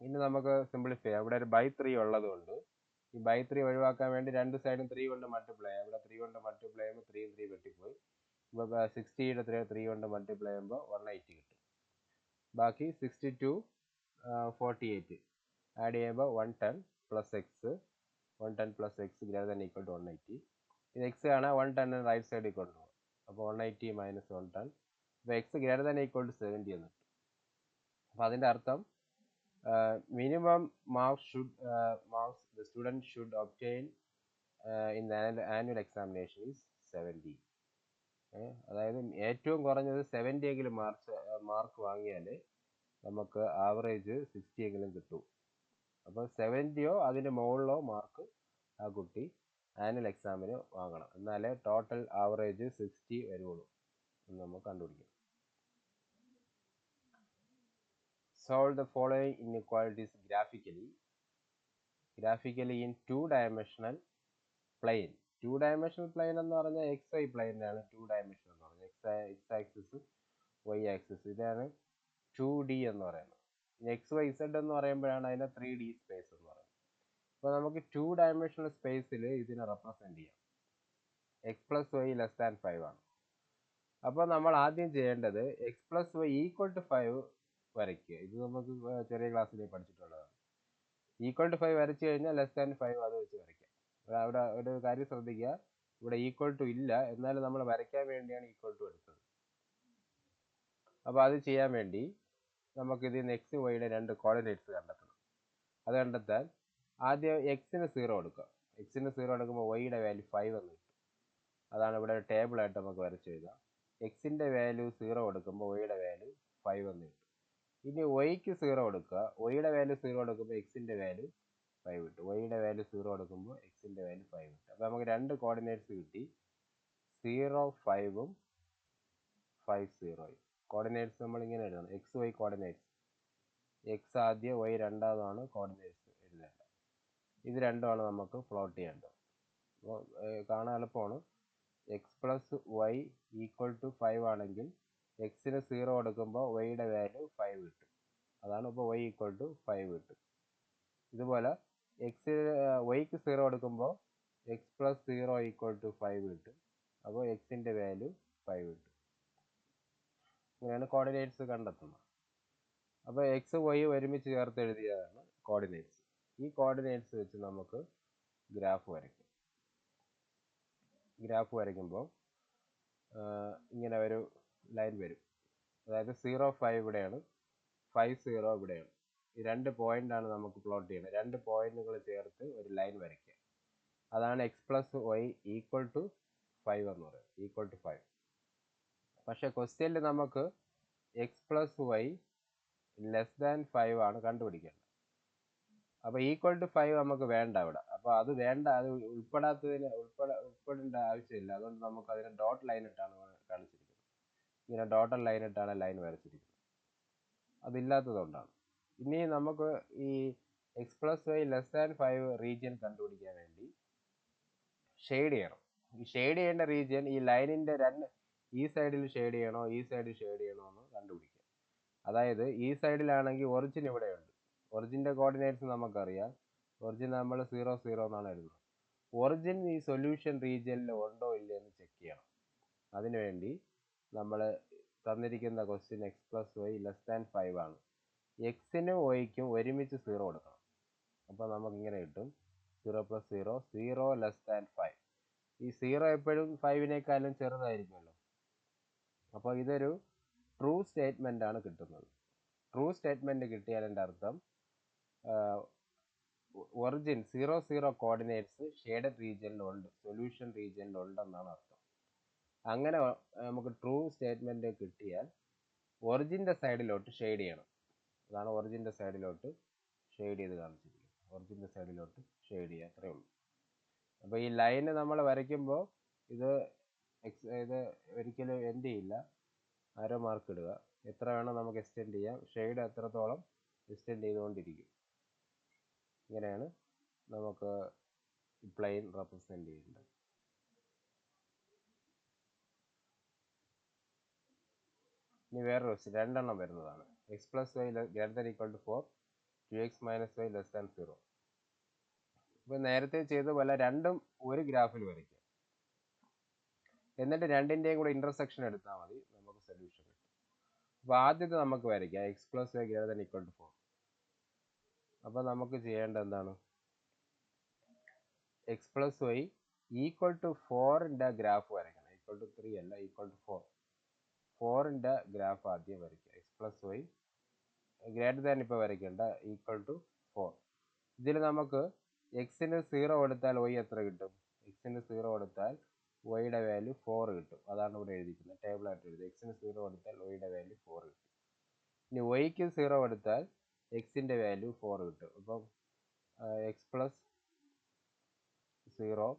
ഇനി നമുക്ക് സിംപ്ലിഫൈ ചെയ്യാം. ഇവിടെ ഒരു ബൈ 3 ഉള്ളതുകൊണ്ട് ഈ ബൈ 3 ഒഴിവാക്കാൻ വേണ്ടി രണ്ട് സൈഡും 3 കൊണ്ട് മൾട്ടിപ്ലൈ ചെയ്യാം. ഇവിടെ 3 കൊണ്ട് മൾട്ടിപ്ലൈ ചെയ്യുമ്പോൾ 3 3 വെട്ടിപ്പോയി. ഇപ്പോൾ 60യുടെ 3 കൊണ്ട് മൾട്ടിപ്ലൈ ചെയ്യുമ്പോൾ 180 കിട്ടും. ബാക്കി 62 48 ആഡ് ചെയ്യുമ്പോൾ 110 plus x, 110 plus x greater than equal to 180. ഇത് എക്സ് ആണ്, 110 റൈറ്റ് സൈഡിൽ കൊണ്ടുപോകും. അപ്പോൾ 180 മൈനസ് 110. അപ്പോൾ x greater than equal to 70 എന്ന് കിട്ടും. അപ്പോൾ അതിൻ്റെ അർത്ഥം minimum marks the student should obtain in the annual examination is 70. അതായത് ഏറ്റവും കുറഞ്ഞത് 70 എങ്കിലും മാർക്ക് വാങ്ങിയാൽ നമുക്ക് ആവറേജ് 60 എങ്കിലും കിട്ടും. അപ്പോൾ 70യോ അതിൻ്റെ മുകളിലോ മാർക്ക് ആ കുട്ടി ആനുവൽ എക്സാമിന് വാങ്ങണം, എന്നാലേ ടോട്ടൽ ആവറേജ് 60 വരുള്ളൂ എന്ന് നമുക്ക് കണ്ടുപിടിക്കാം. Solve the following inequalities graphically in two-dimensional plane two dimensional plane എന്ന് പറഞ്ഞാൽ എക്സ് വൈ പ്ലെയിനാണ് ടു ഡയമെൻഷൻ എന്ന് പറഞ്ഞാൽ എക്സ് ആക്സിസ് വൈ ആക്സിസ് ഇതാണ് 2D എന്ന് പറയുന്നത്. എക്സ് വൈ സെഡ് എന്ന് പറയുമ്പോഴാണ് അതിനെ 3D സ്പേസ് എന്ന് പറയുന്നത്. അപ്പോൾ നമുക്ക് ടു ഡയമെൻഷണൽ സ്പേസിൽ ഇതിനെ റെപ്രസെൻറ്റ് ചെയ്യാം. X plus y less than 5 ആണ്. അപ്പോൾ നമ്മൾ ആദ്യം ചെയ്യേണ്ടത് x plus y equal to 5 വരയ്ക്കുക. ഇത് നമുക്ക് ചെറിയ ക്ലാസ്സിൽ പഠിച്ചിട്ടുള്ളതാണ്. ഈക്വൽ ടു 5 വരച്ചു കഴിഞ്ഞാൽ ലെസ് ദാൻ 5 അത് വെച്ച് വരയ്ക്കാം. അവിടെ ഒരു കാര്യം ശ്രദ്ധിക്കുക, ഇവിടെ ഈക്വൽ ടു ഇല്ല, എന്നാലും നമ്മൾ വരയ്ക്കാൻ വേണ്ടിയാണ് ഈക്വൽ ടു എടുത്തത്. അപ്പോൾ അത് ചെയ്യാൻ വേണ്ടി നമുക്കിത് എക്സ് വൈയുടെ രണ്ട് കോർഡിനേറ്റ്സ് കണ്ടെത്തണം. അത് കണ്ടെത്താൻ ആദ്യം എക്സിന് 0 കൊടുക്കുക. എക്സിന് 0 എടുക്കുമ്പോൾ വൈയുടെ വാല്യൂ 5 എന്ന് കിട്ടും. അതാണ് ഇവിടെ ടേബിളായിട്ട് നമുക്ക് വരച്ച് എഴുതാം. എക്സിൻ്റെ വാല്യൂ 0 കൊടുക്കുമ്പോൾ വൈയുടെ വാല്യൂ 5 എന്ന് കിട്ടും. ഇനി വൈക്ക് 0 കൊടുക്കുക. വൈയുടെ വാല്യൂ 0 കൊടുക്കുമ്പോൾ എക്സിൻ്റെ വാല്യൂ 5 കിട്ടും. വൈയുടെ വാല്യൂ 0 കൊടുക്കുമ്പോൾ എക്സിൻ്റെ വാല്യൂ 5 കിട്ടും. അപ്പോൾ നമുക്ക് രണ്ട് കോർഡിനേറ്റ്സ് കിട്ടി, 0 5ഉം 5 0യും. കോർഡിനേറ്റ്സ് നമ്മൾ ഇങ്ങനെ എഴുതണം, എക്സ് വൈ കോർഡിനേറ്റ്സ്. എക്സ് ആദ്യം വൈ രണ്ടാമതാണ് കോർഡിനേറ്റ്സ് എഴുതേണ്ടത്. ഇത് രണ്ടുമാണ് നമുക്ക് പ്ലോട്ട് ചെയ്യേണ്ടത്. അപ്പോൾ കാണാൻ എളുപ്പമാണ്. X plus y equal to 5 ആണെങ്കിൽ എക്സിന് 0 കൊടുക്കുമ്പോൾ വൈയുടെ വാല്യൂ 5 കിട്ടും. അതാണ് ഇപ്പോൾ വൈ ഈക്വൽ ടു 5 കിട്ടും. ഇതുപോലെ വൈക്ക് 0 കൊടുക്കുമ്പോൾ എക്സ് പ്ലസ് 0 ഈക്വൽ ടു 5 കിട്ടും. അപ്പോൾ എക്സിൻ്റെ വാല്യൂ 5 കിട്ടും. ഇങ്ങനെയാണ് കോർഡിനേറ്റ്സ് കണ്ടെത്തുന്നത്. അപ്പോൾ എക്സ് വൈ ഒരുമിച്ച് ചേർത്ത് എഴുതിയതാണ് കോർഡിനേറ്റ്സ്. ഈ കോർഡിനേറ്റ്സ് വെച്ച് നമുക്ക് ഗ്രാഫ് വരയ്ക്കും. ഗ്രാഫ് വരയ്ക്കുമ്പോൾ ഇങ്ങനെ ഒരു ലൈൻ വരും. അതായത് 0 5 ഇവിടെയാണ്, 5 0 ഇവിടെയാണ്. ഈ രണ്ട് പോയിന്റാണ് നമുക്ക് പ്ലോട്ട് ചെയ്യുന്നത്. രണ്ട് പോയിന്റുകൾ ചേർത്ത് ഒരു ലൈൻ വരയ്ക്കുക. അതാണ് x plus y equal to 5 എന്ന് പറയുന്നത്, ഈക്വൽ ടു 5. പക്ഷേ ക്വസ്റ്റ്യനിൽ നമുക്ക് x plus y less than 5 ആണ് കണ്ടുപിടിക്കേണ്ടത്. അപ്പോൾ ഈക്വൽ ടു 5 നമുക്ക് വേണ്ട ഇവിടെ. അപ്പോൾ അത് വേണ്ട, അത് ഉൾപ്പെടേണ്ട ആവശ്യമില്ല. അതുകൊണ്ട് നമുക്ക് അതിനെ ഡോട്ട് ലൈൻ ഇട്ടാണ് കാണിച്ചിരിക്കുന്നത്. ഇങ്ങനെ ഡോട്ടൽ ലൈൻ ഇട്ടാണ് ലൈൻ വരച്ചിരിക്കുന്നത്. അതില്ലാത്തതുകൊണ്ടാണ്. ഇനി നമുക്ക് ഈ x plus y less than 5 region കണ്ടുപിടിക്കാൻ വേണ്ടി ഷെയ്ഡ് ചെയ്യണം. ഈ ഷെയ്ഡ് ചെയ്യേണ്ട റീജിയൻ ഈ ലൈനിൻ്റെ ഈ സൈഡിൽ ഷെയ്ഡ് ചെയ്യണോ ഈ സൈഡിൽ ഷെയ്ഡ് ചെയ്യണോ എന്ന് കണ്ടുപിടിക്കുക. അതായത് ഈ സൈഡിലാണെങ്കിൽ ഒറിജിൻ ഇവിടെയുണ്ട്. ഒറിജിൻ്റെ കോർഡിനേറ്റ്സ് നമുക്കറിയാം. ഒറിജിൻ നമ്മൾ 0 0 എന്നാണ് എഴുതുന്നത്. ഒറിജിൻ ഈ സൊല്യൂഷൻ റീജിയനിൽ ഉണ്ടോ ഇല്ലേ എന്ന് ചെക്ക് ചെയ്യണം. അതിനുവേണ്ടി നമ്മൾ തന്നിരിക്കുന്ന question x plus y less than 5 ആണ്. എക്സിനും വൈക്കും ഒരുമിച്ച് 0 കൊടുക്കണം. അപ്പോൾ നമുക്കിങ്ങനെ കിട്ടും 0 + 0 0 ലെസ് ദാൻ 5. ഈ 0 എപ്പോഴും 5നേക്കാളും ചെറുതായിരിക്കുമല്ലോ. അപ്പോൾ ഇതൊരു ട്രൂ സ്റ്റേറ്റ്മെൻ്റ് ആണ് കിട്ടുന്നത്. ട്രൂ സ്റ്റേറ്റ്മെൻറ്റ് കിട്ടിയാൽ എൻ്റെ അർത്ഥം ഒറിജിൻ 0 0 കോർഡിനേറ്റ്സ് ഷെയ്ഡഡ് റീജിയനിലുണ്ട്, സൊല്യൂഷൻ റീജിയനിലുണ്ടെന്നാണ് അർത്ഥം. അങ്ങനെ നമുക്ക് ട്രൂ സ്റ്റേറ്റ്മെൻറ്റ് കിട്ടിയാൽ ഒറിജിൻ്റെ സൈഡിലോട്ട് ഷെയ്ഡ് ചെയ്യണം. അതാണ് ഒറിജിൻ്റെ സൈഡിലോട്ട് ഷെയ്ഡ് ചെയ്ത് കാണിച്ചിരിക്കുന്നത്. ഒറിജിൻ്റെ സൈഡിലോട്ട് ഷെയ്ഡ് ചെയ്യുക, അത്രയേ ഉള്ളൂ. അപ്പോൾ ഈ ലൈന് നമ്മൾ വരയ്ക്കുമ്പോൾ ഇത് ഒരിക്കലും എൻഡ് ചെയ്യില്ല. ആരോ മാർക്ക് ഇടുക. എത്ര വേണം നമുക്ക് എക്സ്റ്റെൻഡ് ചെയ്യാം. ഷെയ്ഡ് എത്രത്തോളം എക്സ്റ്റെൻഡ് ചെയ്തുകൊണ്ടിരിക്കും. ഇങ്ങനെയാണ് നമുക്ക് പ്ലെയിൻ റെപ്രസെൻറ്റ് ചെയ്യേണ്ടത്. ഇനി വേറൊരു ക്വസ്റ്റ്യൻ, രണ്ടെണ്ണം വരുന്നതാണ്. X plus y greater than equal to 4, 2x minus y less than 0. ഇപ്പോൾ നേരത്തെ ചെയ്ത പോലെ രണ്ടും ഒരു ഗ്രാഫിൽ വരയ്ക്കുക. എന്നിട്ട് രണ്ടിൻ്റെയും കൂടെ ഇൻ്റർസെക്ഷൻ എടുത്താൽ മതി, നമുക്ക് സൊല്യൂഷൻ കിട്ടും. അപ്പോൾ ആദ്യത്തെ നമുക്ക് വരയ്ക്കാം x plus y greater than equal to 4. അപ്പോൾ നമുക്ക് ചെയ്യേണ്ടത് എന്താണ്? X plus y equal to 4ൻ്റെ ഗ്രാഫ് വരയ്ക്കണം. ഈക്വൽ ടു 3 അല്ല, ഈക്വൽ ടു 4. 4ൻ്റെ ഗ്രാഫ് ആദ്യം വരയ്ക്കുക. X plus y greater than ഇപ്പോൾ വരയ്ക്കേണ്ട, ഈക്വൽ ടു 4. ഇതിൽ നമുക്ക് എക്സിന് 0 കൊടുത്താൽ വൈ എത്ര കിട്ടും? എക്സിന് 0 കൊടുത്താൽ വൈയുടെ വാല്യൂ 4 കിട്ടും. അതാണ് ഇവിടെ എഴുതിയിരിക്കുന്നത്, ടേബിളായിട്ട് എഴുതി. എക്സിന് 0 കൊടുത്താൽ വൈയുടെ വാല്യൂ 4 കിട്ടും. ഇനി വൈക്ക് 0 കൊടുത്താൽ എക്സിൻ്റെ വാല്യൂ 4 കിട്ടും. അപ്പം എക്സ് പ്ലസ് 0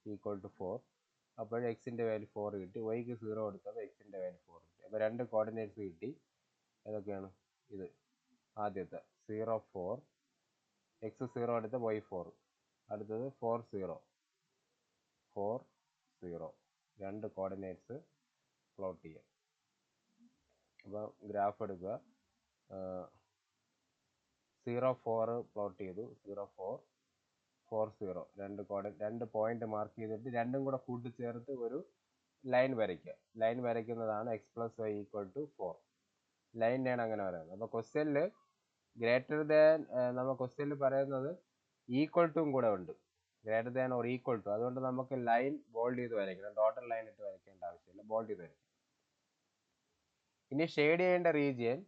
ഈക്വൽ ടു 4. അപ്പോൾ എക്സിൻ്റെ വാല്യൂ 4 കിട്ടി. വൈക്ക് 0 കൊടുത്തപ്പോൾ എക്സിൻ്റെ വാല്യൂ 4 കിട്ടി. അപ്പോൾ രണ്ട് കോർഡിനേറ്റ്സ് കിട്ടി. ഏതൊക്കെയാണ്? ഇത് ആദ്യത്തെ 0 4, എക്സ് 0 എടുത്ത വൈ 4. അടുത്തത് 4 0. 4 0 രണ്ട് കോർഡിനേറ്റ്സ് പ്ലോട്ട് ചെയ്യാം. അപ്പോൾ ഗ്രാഫ് എടുക്കുക. 0 4 പ്ലോട്ട് ചെയ്തു. 0 4 4 0 രണ്ട് പോയിന്റ് മാർക്ക് ചെയ്തിട്ട് രണ്ടും കൂടെ കൂട്ടിച്ചേർത്ത് ഒരു ലൈൻ വരയ്ക്കുക. ലൈൻ വരയ്ക്കുന്നതാണ് x plus y equal to 4. ലൈനാണ് അങ്ങനെ പറയുന്നത്. അപ്പോൾ ക്വസ്റ്റ്യനിൽ ഗ്രേറ്റർ ദാൻ നമ്മൾ ക്വസ്റ്റ്യനിൽ പറയുന്നത് ഈക്വൽ ടും കൂടെ ഉണ്ട്, greater than or equal to. അതുകൊണ്ട് നമുക്ക് ലൈൻ ബോൾഡ് ചെയ്ത് വരയ്ക്കണം, ഡോട്ടർ ലൈൻ ഇട്ട് വരയ്ക്കേണ്ട ആവശ്യമില്ല, ബോൾഡ് ചെയ്ത് വരയ്ക്കണം. ഇനി ഷെയ്ഡ് ചെയ്യേണ്ട റീജിയൻ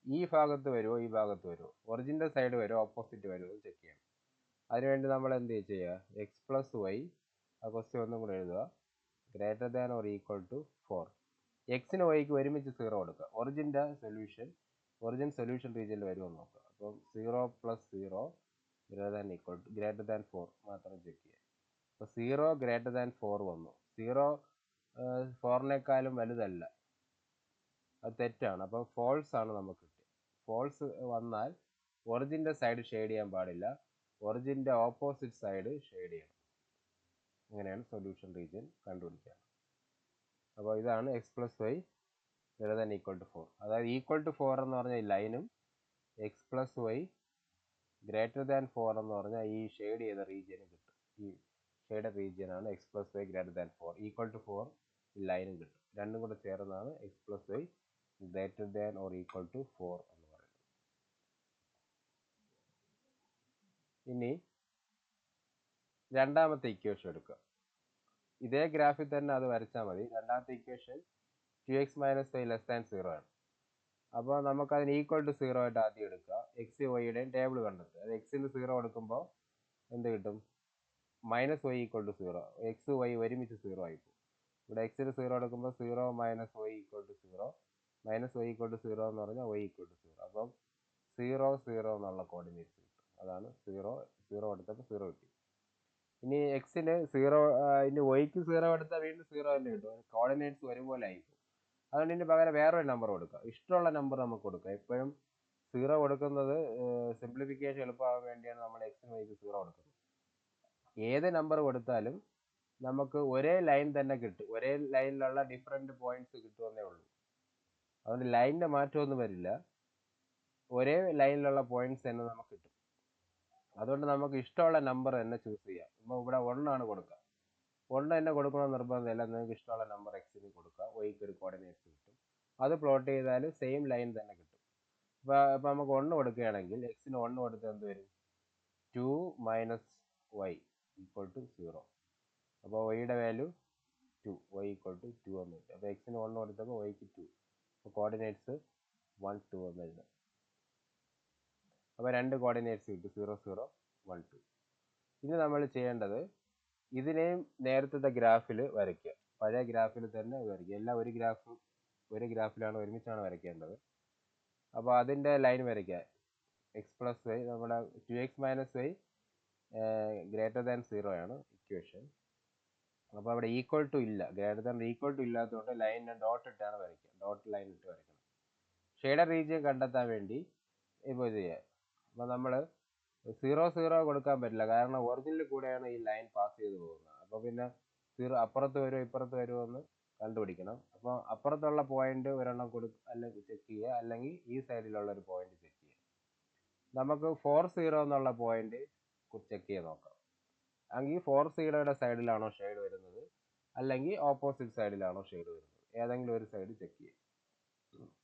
ഈ ഭാഗത്ത് വരുമോ ഈ ഭാഗത്ത് വരുമോ, ഒറിജിൻ്റെ സൈഡ് വരുമോ ഓപ്പോസിറ്റ് വരുമോ എന്ന് ചെക്ക് ചെയ്യണം. അതിനുവേണ്ടി നമ്മൾ എന്ത് ചെയ്യുക, എക്സ് പ്ലസ് വൈ, ആ ക്വസ്റ്റ്യൻ ഒന്നും കൂടെ എഴുതുക, greater than or equal to 4. എക്സിന് വൈക്ക് ഒരുമിച്ച് 0 കൊടുക്കുക. ഒറിജിൻ സൊല്യൂഷൻ റീജിയനിൽ വരുമോ നോക്കുക. അപ്പം 0 പ്ലസ് 0 ഗ്രേറ്റർ ദാൻ 4 മാത്രം ചെക്ക് ചെയ്യുക. അപ്പോൾ 0 ഗ്രേറ്റർ ദാൻ 4 വന്നു. 0 4-നേക്കാളും വലുതല്ല, അത് തെറ്റാണ്. അപ്പം ഫോൾസ് ആണ് നമുക്ക് കിട്ടുക. ഫോൾസ് വന്നാൽ ഒറിജിൻ്റെ സൈഡ് ഷെയ്ഡ് ചെയ്യാൻ പാടില്ല, ഒറിജിൻ്റെ ഓപ്പോസിറ്റ് സൈഡ് ഷെയ്ഡ് ചെയ്യണം. അങ്ങനെയാണ് സൊല്യൂഷൻ റീജിയൻ കണ്ടുപിടിക്കുക. അപ്പോൾ ഇതാണ് x plus y greater than equal to 4. അതായത് ഈക്വൽ ടു 4 എന്ന് പറഞ്ഞാൽ ഈ ലൈനും, x plus y greater than 4 എന്ന് പറഞ്ഞാൽ ഈ ഷെയ്ഡ് ചെയ്ത റീജിയനും കിട്ടും. ഈ ഷെയ്ഡ് റീജിയനാണ് x plus y greater than 4. Equal to 4 ഈ ലൈനും കിട്ടും. രണ്ടും കൂടെ ചേർന്നാണ് x plus y greater than or equal to 4 എന്ന് പറയുന്നത്. ഇനി രണ്ടാമത്തെ ഇക്വേഷൻ എടുക്കുക. ഇതേ ഗ്രാഫിൽ തന്നെ അത് വരച്ചാൽ മതി. രണ്ടാമത്തെ equation 2x minus y less than 0 ആണ്. അപ്പോൾ നമുക്കതിന് ഈക്വൽ ടു 0 ആയിട്ട് ആദ്യം എടുക്കുക. എക്സ് വൈയുടെയും ടേബിൾ കണ്ടെത്തുക. അത് എക്സിന് 0 കൊടുക്കുമ്പോൾ എന്ത് കിട്ടും, minus y equal to 0. X y ഒരുമിച്ച് 0 ആയിപ്പോകും. ഇവിടെ എക്സിന് 0 എടുക്കുമ്പോൾ 0 minus y equal to 0, minus y equal to 0 എന്ന് പറഞ്ഞാൽ വൈ ഈക്വൽ ടു 0. അപ്പം 0 0 എന്നുള്ള കോർഡിനേറ്റ്സ് കിട്ടും. അതാണ് 0 എടുത്തപ്പോൾ 0 കിട്ടി. ഇനി എക്സിന് 0, ഇനി വൈക്ക് 0 എടുത്താൽ വീണ്ടും 0 തന്നെ കിട്ടും. കോർഡിനേറ്റ്സ് ഒരുപോലെ ആയിപ്പോകും. അതുകൊണ്ട് ഇതിന് പകരം വേറൊരു നമ്പർ കൊടുക്കുക. ഇഷ്ടമുള്ള നമ്പർ നമുക്ക് കൊടുക്കുക. എപ്പോഴും 0 കൊടുക്കുന്നത് സിംപ്ലിഫിക്കേഷൻ എളുപ്പമാകാൻ വേണ്ടിയാണ് നമ്മൾ എക്സിന് വൈക്ക് 0 കൊടുക്കുന്നത്. ഏത് നമ്പർ കൊടുത്താലും നമുക്ക് ഒരേ ലൈൻ തന്നെ കിട്ടും, ഒരേ ലൈനിലുള്ള ഡിഫറെൻറ്റ് പോയിന്റ്സ് കിട്ടുമെന്നേ ഉള്ളൂ. അതുകൊണ്ട് ലൈനിൻ്റെ മാറ്റമൊന്നും വരില്ല, ഒരേ ലൈനിലുള്ള പോയിന്റ്സ് തന്നെ നമുക്ക് കിട്ടും. അതുകൊണ്ട് നമുക്ക് ഇഷ്ടമുള്ള നമ്പർ തന്നെ ചൂസ് ചെയ്യാം. ഇപ്പോൾ ഇവിടെ 1 ആണ് കൊടുക്കുക. 1 തന്നെ കൊടുക്കണമെന്ന് നിർബന്ധമില്ല, നിങ്ങൾക്ക് ഇഷ്ടമുള്ള നമ്പർ എക്സിന് കൊടുക്കുക, വൈക്ക് ഒരു കോർഡിനേറ്റ്സ് കിട്ടും. അത് പ്ലോട്ട് ചെയ്താൽ സെയിം ലൈൻ തന്നെ കിട്ടും. ഇപ്പോൾ നമുക്ക് 1 കൊടുക്കുകയാണെങ്കിൽ എക്സിന് 1 കൊടുത്താൽ എന്ത് വരും, 2 മൈനസ് വൈ ഈക്വൽ ടു 0. അപ്പോൾ വൈയുടെ വാല്യൂ 2, വൈ ഈക്വൽ ടു 2 എന്ന് കിട്ടും. അപ്പോൾ എക്സിന് 1 കൊടുത്തപ്പോൾ വൈക്ക് 2. അപ്പോൾ കോർഡിനേറ്റ്സ് 1 2 എന്ന് എഴുതാം. അപ്പോൾ രണ്ട് കോർഡിനേറ്റ്സ് കിട്ടും, 0 0 1 2. ഇനി നമ്മൾ ചെയ്യേണ്ടത് ഇതിനെയും നേരത്തെ ഗ്രാഫിൽ വരയ്ക്കുക. പഴയ ഗ്രാഫിൽ തന്നെ വരയ്ക്കുക. എല്ലാം ഒരു ഗ്രാഫിലാണ് ഒരുമിച്ചാണ് വരയ്ക്കേണ്ടത്. അപ്പോൾ അതിൻ്റെ ലൈൻ വരയ്ക്കുക. എക്സ് പ്ലസ് വൈ, നമ്മുടെ 2x minus Y greater than 0 ആണ് ഇക്വേഷൻ. അപ്പോൾ അവിടെ ഈക്വൽ ടു ഇല്ല, ഗ്രേറ്റർ ദാൻ ഈക്വൽ ടു ഇല്ലാത്തതുകൊണ്ട് ലൈനിനെ ഡോട്ട് ഇട്ടാണ് വരയ്ക്കുക, ഡോട്ട് ലൈൻ ഇട്ട് വരയ്ക്കണം. ഷെയ്ഡർ റീജിയൻ കണ്ടെത്താൻ വേണ്ടി ഇപ്പോൾ ഇത് ചെയ്യുക. അപ്പോൾ നമ്മൾ 0 0 കൊടുക്കാൻ പറ്റില്ല, കാരണം ഒറിജിനിൽ കൂടെയാണ് ഈ ലൈൻ പാസ് ചെയ്ത് പോകുന്നത്. അപ്പോൾ പിന്നെ 0 അപ്പുറത്ത് വരുമോ ഇപ്പുറത്ത് വരുമോ എന്ന് കണ്ടുപിടിക്കണം. അപ്പോൾ അപ്പുറത്തുള്ള പോയിന്റ് ഒരെണ്ണം അല്ലെങ്കിൽ ചെക്ക് ചെയ്യുക, അല്ലെങ്കിൽ ഈ സൈഡിലുള്ള ഒരു പോയിന്റ് ചെക്ക് ചെയ്യുക. നമുക്ക് 4 0 എന്നുള്ള പോയിന്റ് ചെക്ക് ചെയ്ത് നോക്കാം. എങ്കിൽ 4 0യുടെ സൈഡിലാണോ ഷെയ്ഡ് വരുന്നത്, അല്ലെങ്കിൽ ഓപ്പോസിറ്റ് സൈഡിലാണോ ഷെയ്ഡ് വരുന്നത്, ഏതെങ്കിലും ഒരു സൈഡ് ചെക്ക് ചെയ്യുക.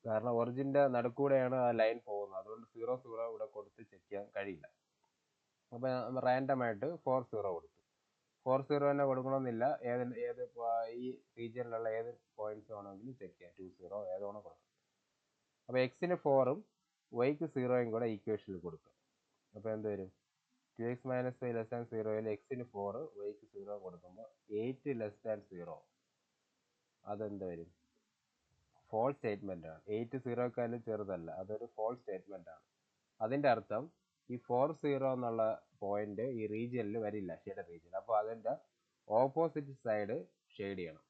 കാരണം ഒറിജിൻ്റെ നടുക്കൂടെയാണ് ആ ലൈൻ പോകുന്നത്, അതുകൊണ്ട് 0 0 ഇവിടെ കൊടുത്ത് ചെക്ക് ചെയ്യാൻ കഴിയില്ല. അപ്പോൾ റാൻഡമായിട്ട് 4 0 കൊടുത്തു. 4 0 തന്നെ കൊടുക്കണമെന്നില്ല, ഏത് ഈ റീജിയനിലുള്ള ഏത് പോയിന്റ്സ് വേണമെങ്കിലും ചെക്ക് ചെയ്യാം, 2 0 ഏത് വേണം കൊടുക്കാം. അപ്പോൾ എക്സിന് 4ഉം വൈക്ക് 0യും കൂടെ ഈക്വേഷനിൽ കൊടുക്കുക. അപ്പോൾ എന്ത് വരും, 2x minus y less than 0യിൽ എക്സിന് 4 വൈക്ക് 0 കൊടുക്കുമ്പോൾ 8 ലെസ് ദാൻ 0, അതെന്ത് വരും, ഫോൾസ് സ്റ്റേറ്റ്മെൻ്റ് ആണ്. 8 0ക്കാലും ചെറുതല്ല, അതൊരു ഫോൾസ് സ്റ്റേറ്റ്മെൻ്റ് ആണ്. അതിൻ്റെ അർത്ഥം ഈ 4 0 എന്നുള്ള പോയിന്റ് ഈ റീജിയനിൽ വരില്ല, ഷെയ്ഡ് റീജിയൻ. അപ്പോൾ അതിൻ്റെ ഓപ്പോസിറ്റ് സൈഡ് ഷെയ്ഡ് ചെയ്യണം.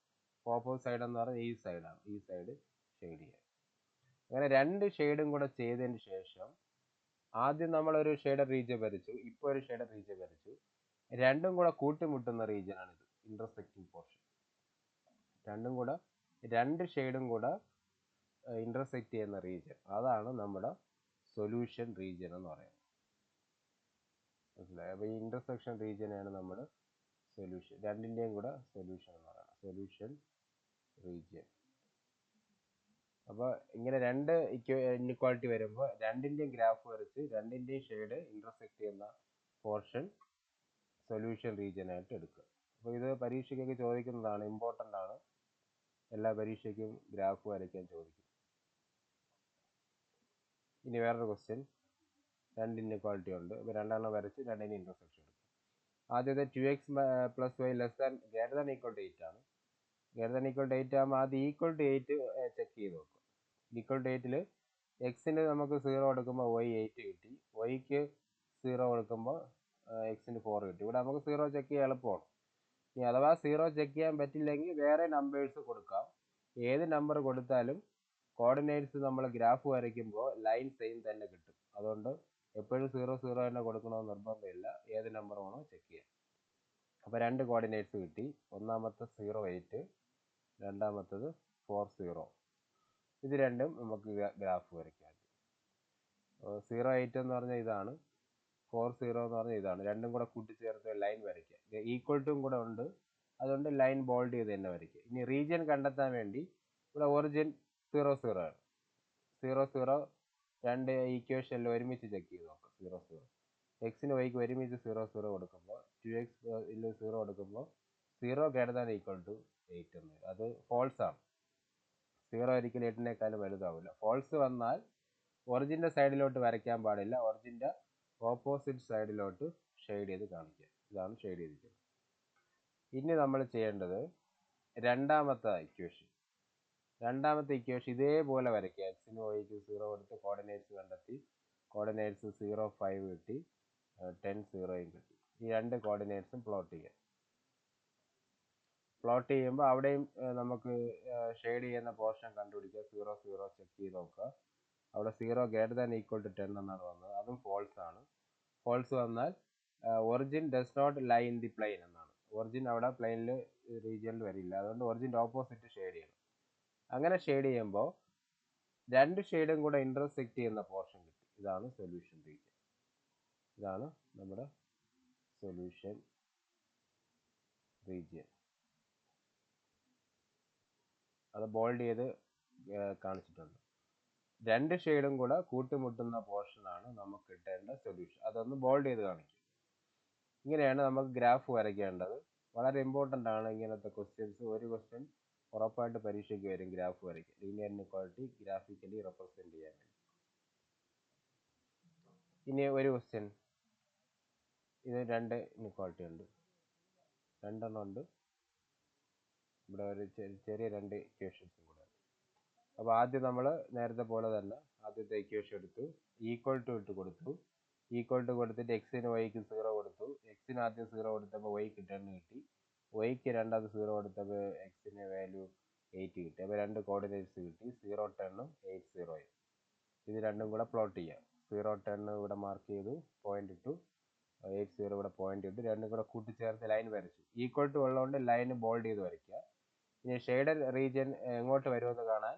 ഓപ്പോസിറ്റ് സൈഡ് എന്ന് പറഞ്ഞാൽ ഈ സൈഡാണ്, ഈ സൈഡ് ഷെയ്ഡ് ചെയ്യണം. അങ്ങനെ രണ്ട് ഷെയ്ഡും കൂടെ ചെയ്തതിന് ശേഷം ആദ്യം നമ്മളൊരു ഷെയ്ഡർ റീജിയൻ വരച്ചു, ഇപ്പോൾ ഒരു ഷെയ്ഡർ റീജിയൻ വരച്ചു. രണ്ടും കൂടെ കൂട്ടിമുട്ടുന്ന റീജിയനാണിത്. Intersecting portion. രണ്ട് ഷെയ്ഡും കൂടെ ഇൻ്റർസെക്റ്റ് ചെയ്യുന്ന റീജിയൻ, അതാണ് നമ്മുടെ സൊല്യൂഷൻ റീജിയൻ എന്ന് പറയുന്നത്. മനസ്സിലായി? അപ്പോൾ ഈ ഇൻ്റർസെക്ഷൻ റീജിയനാണ് നമ്മൾ സൊല്യൂഷൻ, രണ്ടിൻ്റെയും കൂടെ സൊല്യൂഷൻ എന്ന് പറയുന്നത്, സൊല്യൂഷൻ റീജിയൻ. അപ്പോൾ ഇങ്ങനെ രണ്ട് ഇൻഇക്വാളിറ്റി വരുമ്പോൾ രണ്ടിൻ്റെയും ഗ്രാഫ് വരച്ച് രണ്ടിൻ്റെയും ഷെയ്ഡ് ഇൻ്റർസെക്റ്റ് ചെയ്യുന്ന പോർഷൻ സൊല്യൂഷൻ റീജിയൻ ആയിട്ട് എടുക്കുക. അപ്പോൾ ഇത് പരീക്ഷയ്ക്കൊക്കെ ചോദിക്കുന്നതാണ്, ഇമ്പോർട്ടൻ്റ് ആണ്, എല്ലാ പരീക്ഷയ്ക്കും ഗ്രാഫ് വരയ്ക്കാൻ ചോദിക്കും. ഇനി വേറൊരു ക്വസ്റ്റ്യൻ, രണ്ട് ഇൻഇക്വാളിറ്റി ഉണ്ട്, അപ്പോൾ രണ്ടെണ്ണം വരച്ച് രണ്ടിൻ്റെ ഇൻ്റർസെക്ഷൻ എടുക്കും. ആദ്യത്തെ 2x + y greater than equal to 8 ആണ്. ഗ്രെയ്റ്റർ ദാൻ ഈക്വൽ ടു 8 ആകുമ്പോൾ ആദ്യം ഈക്വൽ ടു 8 ചെക്ക് ചെയ്ത് നോക്കും. ഈക്വൽ ടു 8ൽ എക്സിന് നമുക്ക് 0 കൊടുക്കുമ്പോൾ y 8 കിട്ടി, വൈക്ക് 0 കൊടുക്കുമ്പോൾ എക്സിന് 4 കിട്ടി. ഇവിടെ നമുക്ക് 0 ചെക്ക് ചെയ്യാൻ എളുപ്പമാണ്. ഇനി അഥവാ 0 ചെക്ക് ചെയ്യാൻ പറ്റില്ലെങ്കിൽ വേറെ നമ്പേഴ്സ് കൊടുക്കാം. ഏത് നമ്പർ കൊടുത്താലും കോർഡിനേറ്റ്സ് നമ്മൾ ഗ്രാഫ് വരയ്ക്കുമ്പോൾ ലൈൻ സെയിം തന്നെ കിട്ടും. അതുകൊണ്ട് എപ്പോഴും 0 0 തന്നെ കൊടുക്കണമെന്ന് നിർബന്ധമില്ല, ഏത് നമ്പർ വേണോ ചെക്ക് ചെയ്യാം. അപ്പോൾ രണ്ട് കോർഡിനേറ്റ്സ് കിട്ടി, ഒന്നാമത്തെ 0 8, രണ്ടാമത്തത് 4 0. ഇത് രണ്ടും നമുക്ക് ഗ്രാഫ് വരയ്ക്കാം. 0 8 എന്ന് പറഞ്ഞാൽ ഇതാണ്, 4 0 എന്ന് പറഞ്ഞാൽ ഇതാണ്. രണ്ടും കൂടെ കൂട്ടിച്ചേർത്ത് ലൈൻ വരയ്ക്കുക. ഈക്വൽ ടു കൂടെ ഉണ്ട്, അതുകൊണ്ട് ലൈൻ ബോൾഡ് ചെയ്ത് തന്നെ വരയ്ക്കുക. ഇനി റീജിയൻ കണ്ടെത്താൻ വേണ്ടി ഇവിടെ ഒറിജിൻ 0 0 ആണ്. 0 0 രണ്ട് ഈക്വേഷനിൽ ഒരുമിച്ച് ചെക്ക് ചെയ്ത് നോക്കാം. 0 0 എക്സിന് വൈക്ക് ഒരുമിച്ച് 0 0 കൊടുക്കുമ്പോൾ 2x 0 കൊടുക്കുമ്പോൾ 0 ഗ്രെയ്റ്റർ ദാൻ ഈക്വൽ ടു 8 എന്ന് വരും. അത് ഫോൾസ് ആണ്. 0 ഒരിക്കലും 8നേക്കാളും വലുതാവില്ല. ഫോൾസ് വന്നാൽ ഒറിജിൻ്റെ സൈഡിലോട്ട് വരയ്ക്കാൻ പാടില്ല, ഒറിജിൻ്റെ ഓപ്പോസിറ്റ് സൈഡിലോട്ട് ഷെയ്ഡ് ചെയ്ത് കാണിക്കുക. ഇതാണ് ഷെയ്ഡ് ചെയ്തിരിക്കുന്നത്. ഇനി നമ്മൾ ചെയ്യേണ്ടത് രണ്ടാമത്തെ ഇക്വേഷൻ ഇതേപോലെ വരയ്ക്കുക. എക്സിന് വൈക്ക് 0 കൊടുത്ത് കോർഡിനേറ്റ്സ് കണ്ടെത്തി, കോർഡിനേറ്റ്സ് 0 5 കിട്ടി, 10 0 കിട്ടി. ഈ രണ്ട് കോർഡിനേറ്റ്സും പ്ലോട്ട് ചെയ്യുക. പ്ലോട്ട് ചെയ്യുമ്പോൾ അവിടെയും നമുക്ക് ഷെയ്ഡ് ചെയ്യുന്ന പോർഷൻ കണ്ടുപിടിക്കുക. 0 0 ചെക്ക് ചെയ്ത് നോക്കുക. അവിടെ 0 ഗ്രെയ്റ്റർ ദാൻ ഈക്വൽ ടു 10 എന്നാണ് വന്നത്, അതും ഫോൾസ് ആണ്. ഫോൾസ് വന്നാൽ origin does not lie in the plane എന്നാണ്. ഒറിജിൻ അവിടെ പ്ലെയിനിൽ റീജിയനിൽ വരില്ല, അതുകൊണ്ട് ഒറിജിൻ്റെ ഓപ്പോസിറ്റ് ഷെയ്ഡ് ചെയ്യണം. അങ്ങനെ ഷെയ്ഡ് ചെയ്യുമ്പോൾ രണ്ട് ഷെയ്ഡും കൂടെ ഇൻ്റർസെക്റ്റ് ചെയ്യുന്ന പോർഷൻ കിട്ടി. ഇതാണ് സൊല്യൂഷൻ റീജിയൻ. ഇതാണ് നമ്മുടെ സൊല്യൂഷൻ റീജിയൻ. അത് ബോൾഡ് ചെയ്ത് കാണിച്ചിട്ടുണ്ട്. രണ്ട് ഷെയ്ഡും കൂടെ കൂട്ടിമുട്ടുന്ന പോർഷനാണ് നമുക്ക് കിട്ടേണ്ട സൊല്യൂഷൻ. അതൊന്ന് ബോൾഡ് ചെയ്ത് കാണിക്കും. ഇങ്ങനെയാണ് നമുക്ക് ഗ്രാഫ് വരയ്ക്കേണ്ടത്. വളരെ ഇമ്പോർട്ടൻ്റ് ആണ് ഇങ്ങനത്തെ ക്വസ്റ്റ്യൻസ്. ഒരു ക്വസ്റ്റ്യൻ ഉറപ്പായിട്ട് പരീക്ഷയ്ക്ക് വരും, ഗ്രാഫ് വരയ്ക്കും, ലീനിയർ ഇൻഇക്വാളിറ്റി ഗ്രാഫിക്കലി റെപ്രസെൻറ്റ് ചെയ്യാൻ വേണ്ടി. ഇനി ഒരു ക്വസ്റ്റ്യൻ, ഇത് രണ്ട് ഇൻഇക്വാളിറ്റി ഉണ്ട്, രണ്ടെണ്ണം ഉണ്ട്, ഇവിടെ ഒരു ചെറിയ രണ്ട് ഇക്വേഷൻസും കൂടെ. അപ്പോൾ ആദ്യം നമ്മൾ നേരത്തെ പോലെ തന്നെ ആദ്യത്തെ ഇക്വേഷൻ എടുത്തു, ഈക്വൽ ടു ഇട്ട് കൊടുത്തു. ഈക്വൽ ടു കൊടുത്തിട്ട് എക്സിന് വൈക്ക് 0 കൊടുത്തു. എക്സിന് ആദ്യം 0 കൊടുത്തപ്പോൾ വൈക്ക് 10 കിട്ടി, വൈക്ക് രണ്ടാമത് 0 കൊടുത്തപ്പോൾ എക്സിന് വാല്യൂ 8 കിട്ടി. അപ്പോൾ രണ്ട് കോർഡിനേറ്റ്സ് കിട്ടി, 0 10 8 0. ഇത് രണ്ടും കൂടെ പ്ലോട്ട് ചെയ്യാം. 0 10 ഇവിടെ മാർക്ക് ചെയ്തു, പോയിന്റ് ഇട്ടു, 8 0 ഇവിടെ പോയിന്റ് ഇട്ടു, രണ്ടും കൂടെ കൂട്ടിച്ചേർത്ത് ലൈൻ വരച്ചു. ഈക്വൽ ടു ഉള്ളതുകൊണ്ട് ലൈൻ ബോൾഡ് ചെയ്ത് വരയ്ക്കുക. ഇനി ഷെയ്ഡഡ് റീജിയൻ എങ്ങോട്ട് വരുമെന്ന് കാണാൻ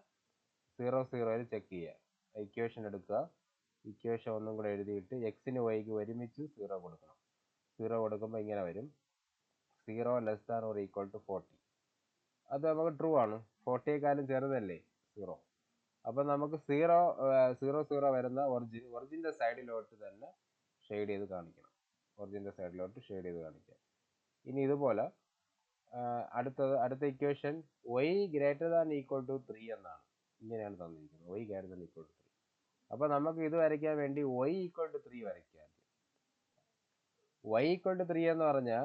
0 0 ചെക്ക് ചെയ്യുക. ഇക്വേഷൻ എടുക്കുക, ഇക്വേഷൻ ഒന്നും കൂടെ എഴുതിയിട്ട് എക്സിന് വൈക്ക് ഒരുമിച്ച് 0 കൊടുക്കണം. 0 കൊടുക്കുമ്പോൾ ഇങ്ങനെ വരും, 0 less than or equal to 40. അത് നമുക്ക് ട്രൂ ആണ്, 40യേക്കാളും ചെറുതല്ലേ 0. അപ്പം നമുക്ക് 0 0 വരുന്ന ഒറിജിൻ്റെ സൈഡിലോട്ട് തന്നെ ഷെയ്ഡ് ചെയ്ത് കാണിക്കണം. ഒറിജിൻ്റെ സൈഡിലോട്ട് ഷെയ്ഡ് ചെയ്ത് കാണിക്കാം. ഇനി ഇതുപോലെ അടുത്ത equation y greater than equal to 3 എന്നാണ്. ഇങ്ങനെയാണ് തന്നിരിക്കുന്നത്, y greater than equal to 3. അപ്പോൾ നമുക്ക് ഇത് വരയ്ക്കാൻ വേണ്ടി y ഈക്വൽ ടു 3 വരയ്ക്കുക. y ഈക്വൽ ടു 3 എന്ന് പറഞ്ഞാൽ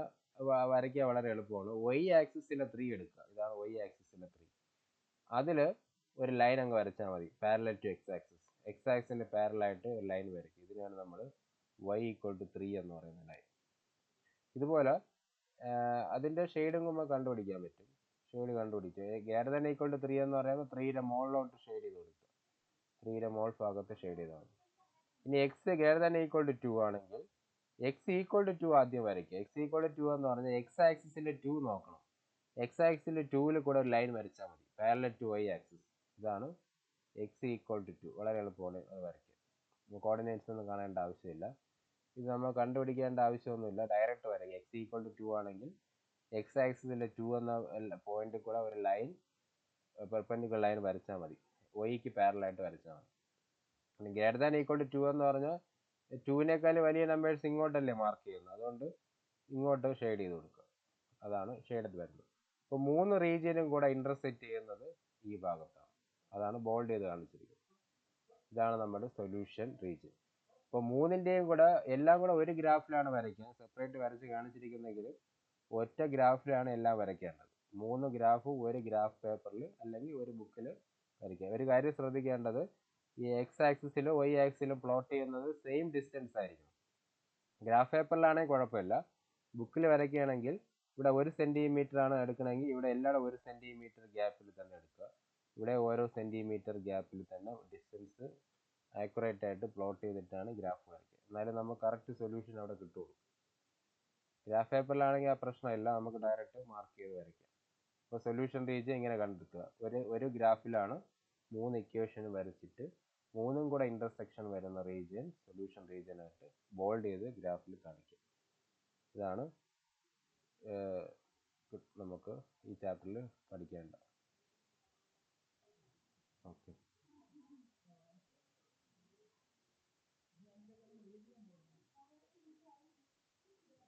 വരയ്ക്കാൻ വളരെ എളുപ്പമാണ്. y ആക്സിസിലെ 3 എടുക്കുക, ഇതാണ് y ആക്സിസിലെ 3. അതിൽ ഒരു ലൈൻ അങ്ങ് വരച്ചാൽ മതി, parallel to x axis. X ആക്സിന് പാരലായിട്ട് ഒരു ലൈൻ വരയ്ക്കും. ഇതിനാണ് നമ്മൾ y ഈക്വൽ ടു 3 എന്ന് പറയുന്ന ലൈൻ. ഇതുപോലെ അതിൻ്റെ ഷെയ്ഡും നമുക്ക് കണ്ടുപിടിക്കാൻ പറ്റും. ഷെയ്ഡ് കണ്ടുപിടിക്കുക. ഗ്രെയ്റ്റർ ദാൻ ഈക്വൽ ടു 3 എന്ന് പറയുമ്പോൾ 3യുടെ മുകളിലോട്ട് ഷെയ്ഡ് ചെയ്ത് കൊടുക്കുക. 3യുടെ മോൾ ഭാഗത്ത് ഷെയ്ഡ് ചെയ്താൽ മതി. ഇനി x greater than equal to 2 ആണെങ്കിൽ എക്സ് ഈക്വൽ ടു 2 ആദ്യം വരയ്ക്കുക. എക്സ് ഈക്വൽ ടു 2 എന്ന് പറഞ്ഞാൽ എക്സ് ആക്സിസിൽ 2 നോക്കണം. എക്സ് ആക്സിസിൽ 2ൽ കൂടെ ഒരു ലൈൻ വരച്ചാൽ മതി, പാരലൽ ടു വൈ ആക്സിസ്. ഇതാണ് എക്സ് ഈക്വൽ ടു 2. വളരെ എളുപ്പമാണ് അത് വരയ്ക്കുക. കോർഡിനേറ്റ്സ് ഒന്നും കാണേണ്ട ആവശ്യമില്ല. ഇത് നമ്മൾ കണ്ടുപിടിക്കേണ്ട ആവശ്യമൊന്നുമില്ല, ഡയറക്റ്റ് വരയ്ക്കുക. എക്സ് ഈക്വൽ ടു 2 ആണെങ്കിൽ എക്സ് ആക്സിസിലെ 2 എന്ന പോയിന്റിൽ കൂടെ ഒരു ലൈൻ, പെർപെൻഡിക്കുലർ ലൈൻ വരച്ചാൽ മതി, വൈക്ക് പാരലായിട്ട് വരച്ചാൽ മതി. ഗ്രേറ്റർ ദാൻ ഈക്വൽ ടു 2 എന്ന് പറഞ്ഞാൽ 2വിനേക്കാൾ വലിയ നമ്പേഴ്സ് ഇങ്ങോട്ടല്ലേ മാർക്ക് ചെയ്യുന്നത്, അതുകൊണ്ട് ഇങ്ങോട്ട് ഷെയ്ഡ് ചെയ്ത് കൊടുക്കുക. അതാണ് ഷെയ്ഡഡ് വരുന്നത്. അപ്പോൾ 3 റീജിയനും കൂടെ ഇന്റർസെക്റ്റ് ചെയ്യുന്നത് ഈ ഭാഗത്താണ്. അതാണ് ബോൾഡ് ചെയ്ത് കാണിച്ചിരിക്കുന്നത്. ഇതാണ് നമ്മുടെ സൊല്യൂഷൻ റീജിയൻ. അപ്പോൾ 3ന്റെയും കൂടെ എല്ലാം കൂടെ ഒരു ഗ്രാഫിലാണ് വരയ്ക്കുക. സെപ്പറേറ്റ് വരച്ച് കാണിച്ചിരിക്കുന്നെങ്കിൽ ഒറ്റ ഗ്രാഫിലാണ് എല്ലാം വരയ്ക്കേണ്ടത്. 3 ഗ്രാഫും ഒരു ഗ്രാഫ് പേപ്പറിൽ അല്ലെങ്കിൽ ഒരു ബുക്കിൽ വരയ്ക്കുക. ഒരു കാര്യം ശ്രദ്ധിക്കേണ്ടത്, ഈ എക്സ് ആക്സിസിലും വൈ ആക്സിസിലും പ്ലോട്ട് ചെയ്യുന്നത് സെയിം ഡിസ്റ്റൻസ് ആയിരിക്കും. ഗ്രാഫ് പേപ്പറിലാണെങ്കിൽ കുഴപ്പമില്ല. ബുക്കിൽ വരയ്ക്കുകയാണെങ്കിൽ ഇവിടെ 1 സെൻറ്റിമീറ്റർ ആണ് എടുക്കണമെങ്കിൽ ഇവിടെ എല്ലാവരും 1 സെൻറ്റിമീറ്റർ ഗ്യാപ്പിൽ തന്നെ എടുക്കുക. ഇവിടെ ഓരോ സെൻറ്റിമീറ്റർ ഗ്യാപ്പിൽ തന്നെ ഡിസ്റ്റൻസ് ആക്യുറേറ്റ് ആയിട്ട് പ്ലോട്ട് ചെയ്തിട്ടാണ് ഗ്രാഫ് വരയ്ക്കുക. എന്നാലും നമുക്ക് കറക്റ്റ് സൊല്യൂഷൻ അവിടെ കിട്ടുള്ളൂ. ഗ്രാഫ് പേപ്പറിലാണെങ്കിൽ ആ പ്രശ്നമില്ല, നമുക്ക് ഡയറക്റ്റ് മാർക്ക് ചെയ്ത് വരയ്ക്കാം. അപ്പോൾ സൊല്യൂഷൻ റീജിയൻ ഇങ്ങനെ കണ്ടെത്തുക. ഒരു ഗ്രാഫിലാണ് 3 ഇക്വേഷൻ വരച്ചിട്ട് 3ഉം കൂടെ ഇന്റർസെക്ഷൻ വരുന്ന റീജിയൻ സൊല്യൂഷൻ റീജിയൻ ആയിട്ട് ബോൾഡ് ചെയ്ത് ഗ്രാഫിൽ കാണിക്കും. ഇതാണ് നമുക്ക് ഈ ചാപ്റ്ററിൽ പഠിക്കേണ്ടത്. ഓക്കെ.